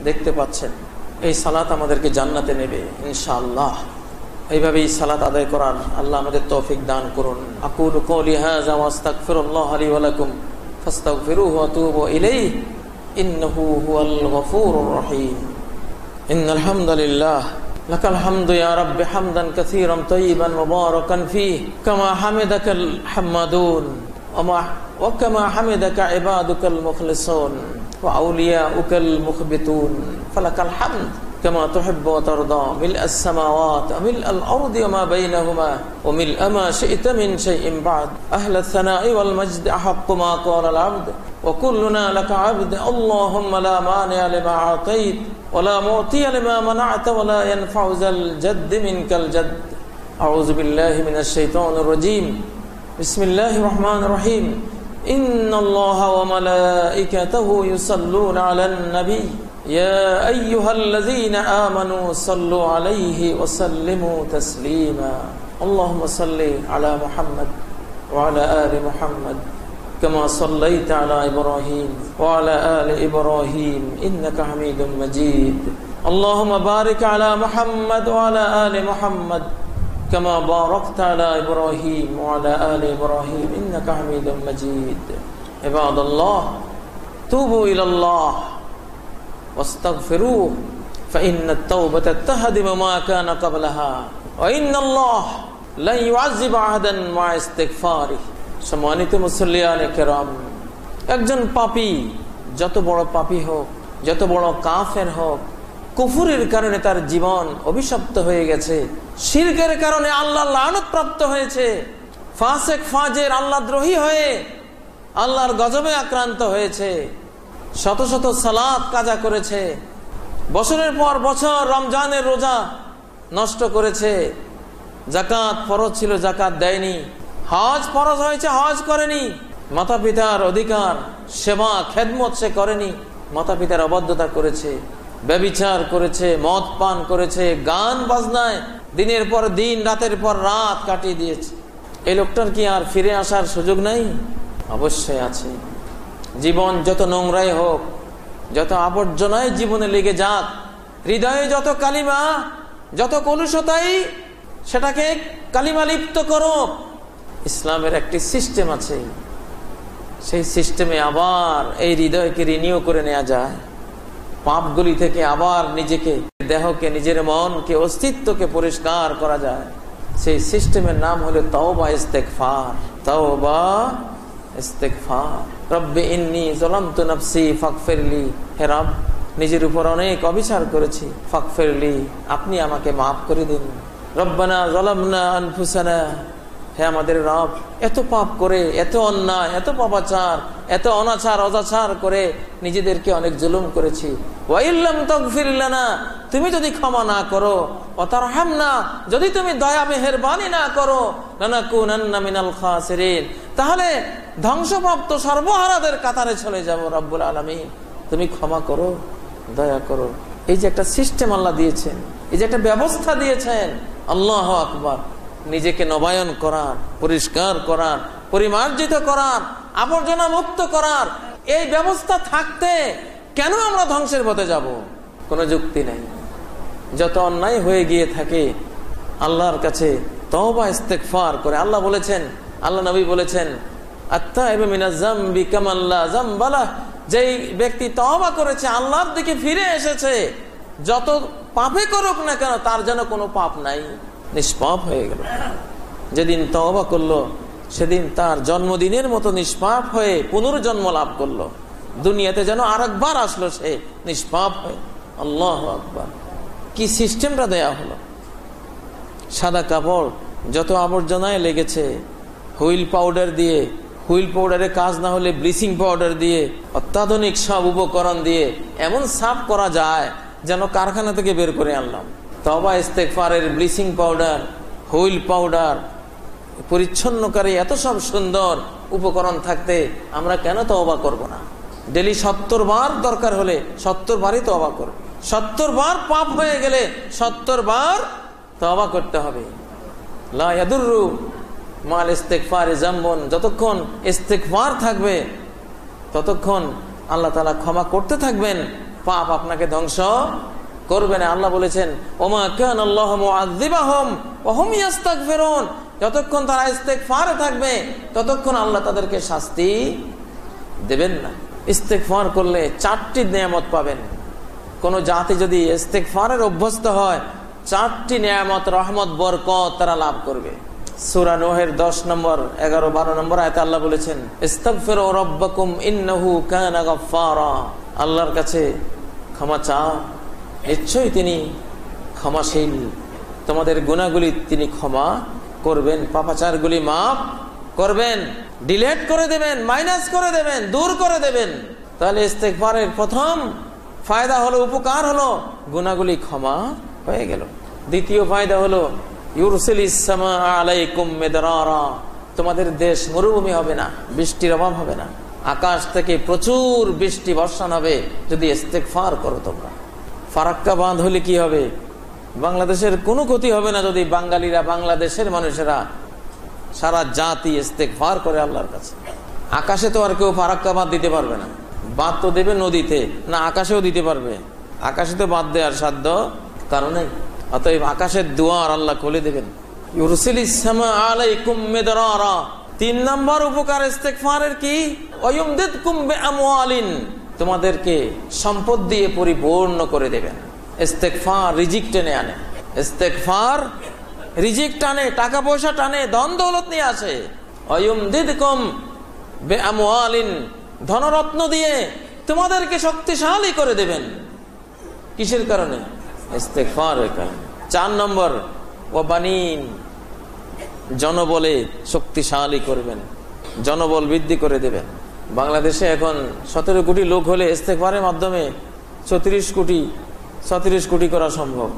দেখতে পাচ্ছেন। এই সালাত আমাদেরকে জান্নাতে নেবে ইনশাআল্লাহ। এইভাবেই সালাত আদায় করার আল্লাহ আমাদের তৌফিক দান করুন। আকুলু কওলি হাযা ওয়া আস্তাগফিরুল্লাহ লি ওয়া লাকুম ফাস্তাগফিরুহু ওয়া তুবু ইলাইহি ইন্নাহু হুয়াল গফুরুর রহিম। ইন্নাল হামদালিল্লাহ লাকাল হামদু ইয়া রাব্বি হামদান কাসীরান তাইয়িবান মুবারাকান ফীহি কামা হামিদাকাল হাম্মাদুন ওয়া কামা হামিদাকা ইবাদুকাল মুখলিসুন ওয়া আউলিয়াউকাল মুখবিতুন ফালাকাল হামদ كما تحب وترضى ملء السماوات وملء الأرض وما بينهما وملء ما شئت من شيء بعد أهل الثناء والمجد أحق ما قال العبد وكلنا لك عبد اللهم لا مانع لما أعطيت ولا معطي لما منعت ولا ينفع ذا الجد منك الجد أعوذ بالله من الشيطان الرجيم بسم الله الرحمن الرحيم إن الله وملائكته يصلون على النبي يا أيها الذين آمنوا صلوا عليه وسلموا تسليما اللهم صل على محمد وعلى آل محمد كما صليت على إبراهيم وعلى آل إبراهيم إنك حميد مجيد اللهم بارك على محمد وعلى آل محمد كما باركت على إبراهيم وعلى آل إبراهيم إنك حميد مجيد عباد الله توبوا إلى الله واستغفروه فإن التوبة تهدم ما كان قبلها وإن الله لن يعذب أحدا مع استغفاره সম্মানিত মুসল্লিয়ানে কেরাম, একজন পাপী যত বড় পাপী হোক, যত বড় কাফের হোক, কুফুরের কারণে তার জীবন অভিশপ্ত হয়ে গেছে, শিরকের কারণে আল্লাহর লানত প্রাপ্ত হয়েছে, ফাসেক ফাজের আল্লাহদ্রোহী হয়ে আল্লাহর গজবে আক্রান্ত হয়েছে, শত শত সালাত কাজা করেছে, বছরের পর বছর রমজানের রোজা নষ্ট করেছে, যাকাত ফরজ ছিল যাকাত দেয়নি, হজ ফরজ হয়েছে হজ করেনি, মাতা পিতার অধিকার সেবা খেদমত সে করেনি, মাতা পিতার অবাধ্যতা করেছে, ব্যভিচার করেছে, মদ পান করেছে, গান বাজনায় দিনের পর দিন রাতের পর রাত কাটিয়ে দিয়েছে। এই লোকটার কি আর ফিরে আসার সুযোগ নাই? অবশ্যই আছে। জীবন যত নোংরাই হোক, যত আবর্জনায় জীবনে লেগে যাক, হৃদয়ে যত কালিমা, যত কলুষতাই, সেটাকে কালিমা লিপ্ত করো। ইসলামের একটি সিস্টেম আছে, সেই সিস্টেমে আবার এই হৃদয়কে রিনিউ করে নেওয়া যায়, পাপগুলি থেকে আবার নিজেকে, দেহকে, নিজের মনকে, অস্তিত্বকে পরিষ্কার করা যায়। সেই সিস্টেমের নাম হলো তাওবা ইস্তেগফার। তাওবা ইস্তেগফার। রব্বি ইন্নী যালামতু নাফসি ফাগফিরলি, হে রব, নিজের উপর অনেক অবিচার করেছি, ফাগফিরলি, আপনি আমাকে মাফ করে দিন। রব্বানা যালামনা আনফুসানা, হে আমাদের রব, এত পাপ করে, এত অন্যায়, এত পাপাচার, এত অনাচার অজাচার করে নিজেদেরকে অনেক জুলুম করেছি। ওয়া ইল্লাম তাগফির লানা, তুমি যদি ক্ষমা না করো, ওয়া তারহামনা, যদি তুমি দয়া মেহেরবানি না করো, লানাকুনান্না মিনাল খাসিরিন, তাহলে ধ্বংসপ্রাপ্ত সর্বহারাদের কাতারে চলে যাব। রব্বুল আলামিন, তুমি ক্ষমা করো, দয়া করো। এই যে একটা সিস্টেম আল্লাহ দিয়েছেন, এই যে একটা ব্যবস্থা দিয়েছেন, আল্লাহু আকবার। নিজেকে নবায়ন করার, পরিষ্কার করার, পরিমার্জিত করার, আবর্জনা মুক্ত করার এই ব্যবস্থা থাকতে কেন আমরা ধ্বংসের পথে যাব? কোনো যুক্তি নেই। যত অন্যায় হয়ে গিয়ে থাকে আল্লাহর কাছে তওবা ইস্তেগফার করে, আল্লাহ বলেছেন, আল্লাহ নবী বলেছেন, আত্তাইবু মিনাজ যামবি কামান লা যামবা লাহ, যেই ব্যক্তি তওবা করেছে, আল্লাহর দিকে ফিরে এসেছে, যত পাপে করুক না কেন তার যেন কোনো পাপ নাই, নিষ্পাপ হয়ে গেল। যেদিন তওবা করলো সেদিন তার জন্মদিনের মতো নিষ্পাপ হয়ে পুনর্জন্ম লাভ করলো, দুনিয়াতে যেন আরেকবার আসলো সে নিষ্পাপ হয়ে। আল্লাহু আকবার, কি সিস্টেমটা দেয়া হলো! সাদা কাপড় যত আবর্জনায় লেগেছে, হুইল পাউডার দিয়ে, হুইল পাউডারের কাজ না হলে ব্লিচিং পাউডার দিয়ে, অত্যাধুনিক সব উপকরণ দিয়ে এমন সাফ করা যায় যেন কারখানা থেকে বের করে আনলাম। তওবা ইস্তেগফারের ব্লিচিং পাউডার, হুইল পাউডার, পরিচ্ছন্নকারী এত সব সুন্দর উপকরণ থাকতে আমরা কেন তওবা করব না? ডেলি 70 বার দরকার হলে 70 বারই তওবা করব। 70 বার পাপ হয়ে গেলে 70 বার তওবা করতে হবে। লা ইয়াদুররু মাল ইস্তেগফারি যামবুন, যতক্ষণ ইস্তেগফার থাকবে ততক্ষণ আল্লাহ তাআলা ক্ষমা করতে থাকবেন, পাপ আপনাকে ধ্বংস করবে না। আল্লাহ বলেছেন, ওমা কানাল্লাহু মুআযযিবাহুম ওয়া হুম ইস্তাগফিরুন, যতক্ষণ তারা ইস্তেগফারে থাকবে ততক্ষণ আল্লাহ তাদেরকে শাস্তি দেবেন না। ইস্তেগফার করলে 4টি নিয়ামত পাবেন। কোন জাতি যদি ইস্তেগফারের অভ্যস্ত হয়, 4টি নিয়ামত, রহমত, বরকত তারা লাভ করবে। সূরা নূহের 10 নম্বর, 11, 12 নম্বর আয়াতে আল্লাহ বলেছেন, ইস্তাগফিরু রাব্বাকুম ইন্নাহু কানা গাফফারা, আল্লাহর কাছে ক্ষমা চাও, নিশ্চয়ই তিনি ক্ষমাশীল, তোমাদের গুনাহগুলি তিনি ক্ষমা করবেন, পাপাচারগুলি মাফ করবেন, ডিলিট করে দেবেন, মাইনাস করে দেবেন, দূর করে দেবেন। তাহলে ইস্তেগফারের প্রথম ফায়দা হলো, উপকার হলো, গুনাহগুলি ক্ষমা হয়ে গেল। দ্বিতীয় ফায়দা হলো, ইউরসিলিস সামা আলাইকুম মিদরারা, তোমাদের দেশ মরুভূমি হবে না, বৃষ্টির অভাব হবে না, আকাশ থেকে প্রচুর বৃষ্টি বর্ষণ হবে যদি ইস্তেগফার করো তোমরা। ফারাক্কা বাঁধ হলে কি হবে? বাংলাদেশের কোনো ক্ষতি হবে না যদি বাঙালিরা, বাংলাদেশের মানুষেরা, সারা জাতি ইস্তেগফার করে আল্লাহর কাছে। আকাশে তো আর কেউ ফারাক্কা বাঁধ দিতে পারবে না, বাঁধ তো দেবে নদীতে, না আকাশেও দিতে পারবে? আকাশে তো বাঁধ দেওয়ার সাধ্য কারণে, অতএব আকাশের দুয়ার আল্লাহ খুলে দেবেন। ইউরসিলিস সামা আলাইকুম মিদরারা। 3 নম্বর উপকার ইস্তেগফারের কি? ওয়ায়ুমদিদকুম বিআমওয়ালিন, তোমাদেরকে সম্পদ দিয়ে পরিপূর্ণ করে দেবেন। ইস্তেগফার রিজিক টেনে আনে, ইস্তেগফার রিজিক টানে, টাকা পয়সা টানে, ধন দৌলত নিয়ে আসে। ওয়ায়ুমদিদকুম বিআমওয়ালিন, ধনরত্ন দিয়ে তোমাদেরকে শক্তিশালী করে দেবেন। কিসের কারণে? ইস্তেগফারের কারণে। 4 নম্বর, ওয়াবানিন, জনবলে শক্তিশালী করবেন, জনবল বৃদ্ধি করে দেবেন। বাংলাদেশে এখন 17 কোটি লোক হলে ইস্তেগফারের মাধ্যমে 36 কোটি করা সম্ভব।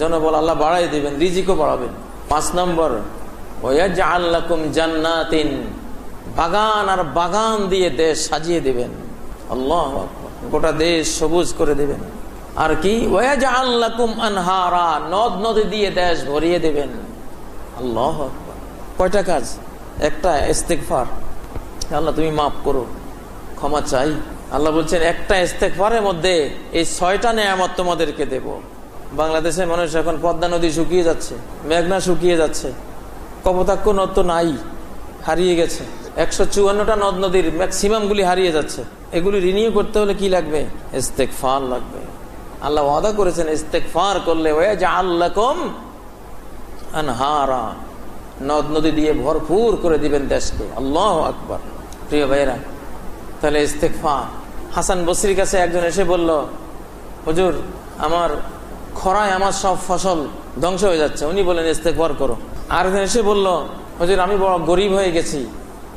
জনবল আল্লাহ বাড়াই দেবেন, রিজিকও বাড়াবেন। 5 নম্বর, ওয়াজআল লাকুম জান্নাতিন, বাগান আর বাগান দিয়ে দেশ সাজিয়ে দেবেন। আল্লাহু আকবার, গোটা দেশ সবুজ করে দেবেন। আর কি? ওয়াজআল লাকুম আনহারা, নদ নদী দিয়ে দেশ ভরিয়ে দেবেন। আল্লাহু আকবার। কয়টা কাজ? একটা, ইস্তেগফার। আল্লাহ তুমি মাফ করো, ক্ষমা চাই। আল্লাহ বলছেন একটা ইস্তেগফারের মধ্যে এই 6টা নেয়ামত তোমাদেরকে দেব। বাংলাদেশের মানুষ এখন পদ্মা নদী শুকিয়ে যাচ্ছে, মেঘনা শুকিয়ে যাচ্ছে, কপোতাক্ষ নদ তো নাই, হারিয়ে গেছে। 154টা নদ নদীর ম্যাক্সিমাম গুলি হারিয়ে যাচ্ছে। এগুলি রিনিউ করতে হলে কি লাগবে? ইস্তেগফার লাগবে। আল্লাহ ওয়াদা করেছেন ইস্তেগফার করলে ওয়াজআল লাকুম আনহারা, নদ নদী দিয়ে ভরপুর করে দিবেন দেশকে। আল্লাহু আকবার। প্রিয় ভাইরা, তাহলে ইস্তেগফার। হাসান বসরির কাছে একজন এসে বলল, হুজুর আমার খরায় আমার সব ফসল ধ্বংস হয়ে যাচ্ছে। উনি বলেন ইস্তেগফার করো। আরেকজন এসে বলল, হুজুর আমি বড় গরিব হয়ে গেছি,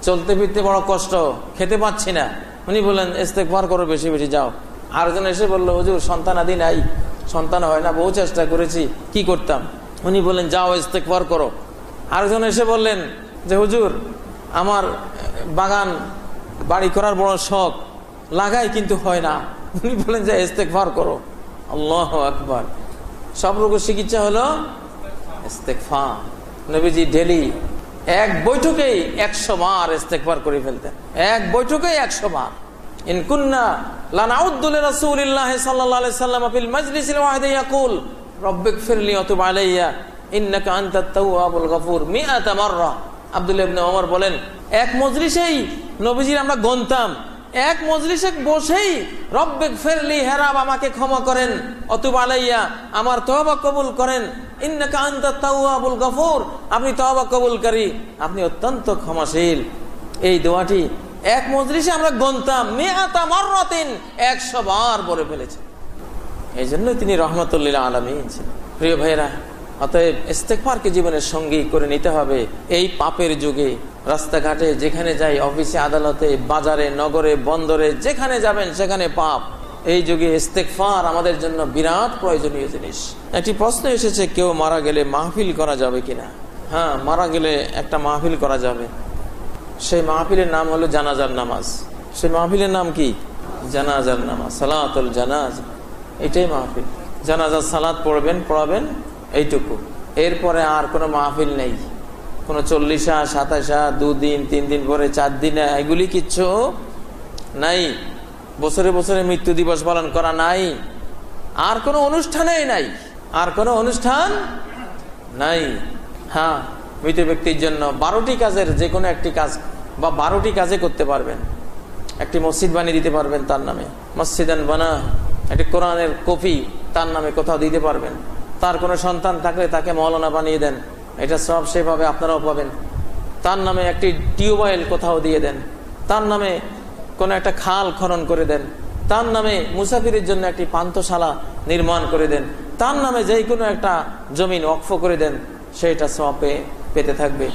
চলতে ফিরতে বড় কষ্ট, খেতে পাচ্ছি না। উনি বলেন ইস্তেগফার করো বেশি বেশি, যাও। আরেকজন এসে বলল, হুজুর সন্তান আদি নাই, সন্তান হয় না, বহু চেষ্টা করেছি, কি করতাম? উনি বলেন যাও ইস্তেগফার করো। আরেকজন এসে বললেন যে হুজুর আমার বাগান বাড়ি করার বড় শখ, লাগাই কিন্তু হয় না। উনি বলেন যে ইস্তেগফার করো। আল্লাহু আকবার। সব রোগের চিকিৎসা হলো ইস্তেগফার। নবীজি ডেলি এক বৈঠকেই 100 বার ইস্তেগফার করে ফেলতেন, এক বৈঠকেই 100 বার। ইন কুন্না লানাউদ্দু লিরাসূলিল্লাহি সাল্লাল্লাহু আলাইহি ওয়াসাল্লাম ফিল মাজলিসিল ওয়াহিদি ইয়াকুল রব্বিগফিরলি ওয়া তুব আলাইয়া ইন্নাকা আনতাত তাওয়াবুল গফুর 100 মাররা। আব্দুল্লাহ ইবনে ওমর বলেন, এক মজলিসেই নবীজির আমরা গনতাম, এক মজলিসে বসেই রব্বিগফিরলি, হে রব আমাকে ক্ষমা করেন, ওয়া তুব আলাইয়া আমার তওবা কবুল করেন, ইন্নাকা আনতাত তাওয়াবুল গফুর আপনি তওবা কবুলকারী, আপনি অত্যন্ত ক্ষমাশীল। এই দোয়াটি এক মজলিসে আমরা গনতাম 100 মাররাতিন, 100 বার পড়ে ফেলেছেন। এই জন্যই তিনি রহমাতুল লিল আলামিন ছিলেন। প্রিয় ভাইরা, অতএব ইস্তেগফারকে জীবনের সঙ্গী করে নিতে হবে। এই পাপের যুগে রাস্তাঘাটে যেখানে যাই, অফিসে আদালতে বাজারে নগরে বন্দরে যেখানে যাবেন সেখানে পাপ। এই যুগে ইস্তেগফার আমাদের জন্য বিরাট প্রয়োজনীয় জিনিস। একটি প্রশ্ন এসেছে, কেউ মারা গেলে মাহফিল করা যাবে কিনা? হ্যাঁ, মারা গেলে একটা মাহফিল করা যাবে। সেই মাহফিলের নাম হলো জানাজার নামাজ। সেই মাহফিলের নাম কি? জানাজার নামাজ, সালাতুল জানাজা। এটাই মাহফিল। জানাজার সালাত পড়বেন, পড়াবেন, এইটুকু। এরপরে আর কোনো মাহফিল নেই, কোনো 40 27 2 দিন 3 দিন পরে 4 দিন, এগুলি কিচ্ছু নাই। বছরে বছরে মৃত্যু দিবস পালন করা নাই। আর কোনো অনুষ্ঠানেই নাই, আর কোনো অনুষ্ঠান নাই। হ্যাঁ, মৃত ব্যক্তির জন্য 12টি কাজের যে কোনো একটি কাজ বা 12টি কাজে করতে পারবেন। একটি মসজিদ বানিয়ে দিতে পারবেন তার নামে, মসজিদান বানা। একটি কোরআনের কপি তার নামে কোথাও দিতে পারবেন। তার কোনো সন্তান থাকলে তাকে মৌলানা বানিয়ে দেন, এটা সব সেভাবে আপনারাও পাবেন। তার নামে একটি টিউবওয়েল কোথাও দিয়ে দেন, তার নামে কোনো একটা খাল খনন করে দেন, তার নামে মুসাফিরের জন্য একটি পান্থশালা নির্মাণ করে দেন, তার নামে যে কোনো একটা জমিন ওয়াকফ করে দেন, সেটা সব পেতে থাকবে।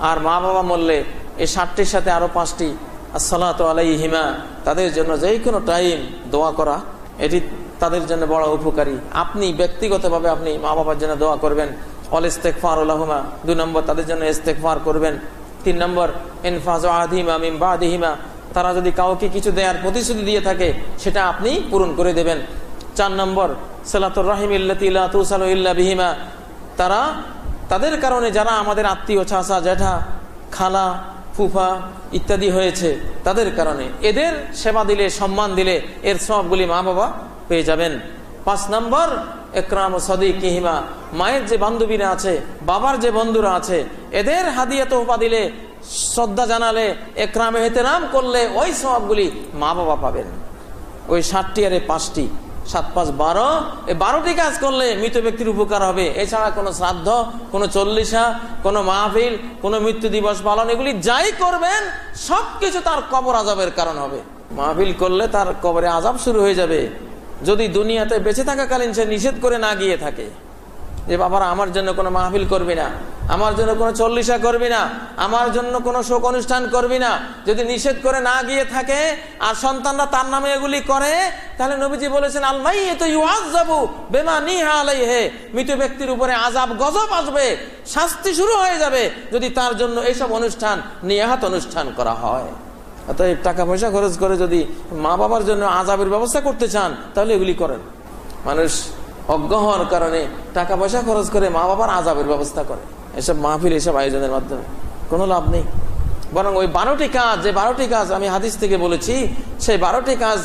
আর মা বাবা মরলে এই 60টির সাথে আরো 5টি আসসালাতু আলাইহিমা, তাদের জন্য যে কোনো টাইম দোয়া করা, এটি তাদের জন্য বড় উপকারী। আপনি ব্যক্তিগতভাবে আপনি মা বাবার জন্য দোয়া করবেন, অল ইস্তেগফারু লাহুমা। 2 নম্বর, তাদের জন্য ইস্তেগফার করবেন। 3 নম্বর, ইনফাজু আদিহিমা মিন বাদিহিমা, তারা যদি কাউকে কিছু দেওয়ার প্রতিশ্রুতি দিয়ে থাকে সেটা আপনি পূরণ করে দেবেন। 4 নম্বর, সালাতুর রাহিমিল্লাতি লা তুসালু ইল্লা বিহিমা, তাদের কারণে যারা আমাদের আত্মীয়, চাচা জ্যাঠা খালা ফুফা ইত্যাদি হয়েছে, তাদের কারণে এদের সেবা দিলে, সম্মান দিলে এর সবগুলি মা বাবা পেয়ে যাবেন। 5 নম্বর, ইকরাম সাদিকিহিমা, মায়ের যে বান্ধবীরা আছে, বাবার যে বন্ধুরা আছে, এদের হাদিয়া তোহফা দিলে, শ্রদ্ধা জানালে, ইকরামে ইহতিরাম করলে ওই সবগুলি মা বাবা পাবেন। ওই 60টি আর 5টি 7, 5, 12, এই 12টি কাজ করলে মৃত ব্যক্তির উপকার হবে। এছাড়া কোনো শ্রাদ্ধ, কোনো চল্লিশা, কোনো মাহফিল, কোনো মৃত্যু দিবস পালন, এগুলি যাই করবেন সবকিছু তার কবর আযাবের কারণ হবে। মাহফিল করলে তার কবরে আযাব শুরু হয়ে যাবে যদি দুনিয়াতে বেঁচে থাকাকালীন সে নিষেধ করে না গিয়ে থাকে যে বাবারা আমার জন্য কোনো মাহফিল করবি না, আমার জন্য কোনো চল্লিশা করবি না, আমার জন্য কোনো শোক অনুষ্ঠান করবি না। যদি নিষেধ করে না গিয়ে থাকে আর সন্তানরা তার নামে এগুলি করে, তাহলে নবীজি বলেছেন আল মাইয়িতু ইউআযাবু বিমা নিহা আলাইহি, মৃত ব্যক্তির উপরে আযাব গজব আসবে, শাস্তি শুরু হয়ে যাবে যদি তার জন্য এইসব অনুষ্ঠান, নিয়াহাত অনুষ্ঠান করা হয়। অতএব টাকা পয়সা খরচ করে যদি মা বাবার জন্য আযাবের ব্যবস্থা করতে চান তাহলে এগুলি করেন। মানুষ অজ্ঞ হওয়ার কারণে টাকা পয়সা খরচ করে মা বাবার আযাবের ব্যবস্থা করে। এসব মাহফিল, এসব আয়োজনের মাধ্যমে কোনো লাভ নেই। বরং ওই 12টি কাজ, যে 12টি কাজ আমি হাদিস থেকে বলেছি, সেই 12টি কাজ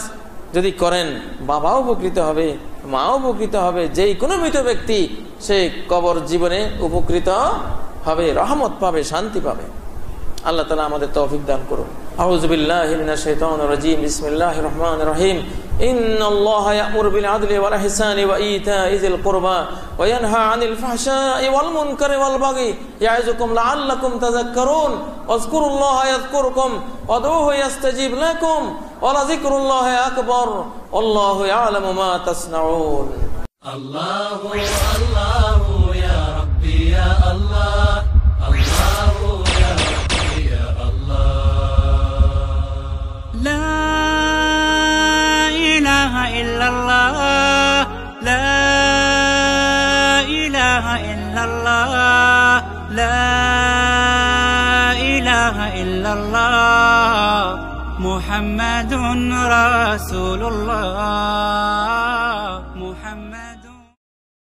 যদি করেন বাবাও উপকৃত হবে, মাও উপকৃত হবে, যেই কোনো মৃত ব্যক্তি সে কবর জীবনে উপকৃত হবে, রহমত পাবে, শান্তি পাবে। আল্লাহ তাআলা আমাদের তৌফিক দান করুন। আউযু বিল্লাহি মিনাশ শাইতানির রাজীম। বিসমিল্লাহির রহমানির রহিম। ইন্নাল্লাহা ইয়া'মুরু বিল আদলি ওয়াল ইহসানি ওয়া ইতা'i যিল কুরবা ওয়া ইয়ানহা 'আনিল ফাহশা'i ওয়াল মুনকারি ওয়াল বাগি ইয়া'iযুকুম লা'আল্লাকুম তাযাক্কারুন। ওয়াজকুরুল্লাহা ইয়াযকুরকুম ওয়াদউহু ইয়াস্তাজিব লাকুম ওয়া লাযিকরুল্লাহি আকবার। আল্লাহু ইয়া'লামু মা তাসনাউন। আল্লাহু আল্লাহু ইয়া রাব্বি ইয়া আল্লাহ, আল্লাহু ইয়া রাব্বি ইয়া আল্লাহ। লা ইলাহা ইল্লাল্লাহ, লা ইলাহা ইল্লাল্লাহ, লা ইলাহা ইল্লাল্লাহ, মুহাম্মাদুর রাসূলুল্লাহ।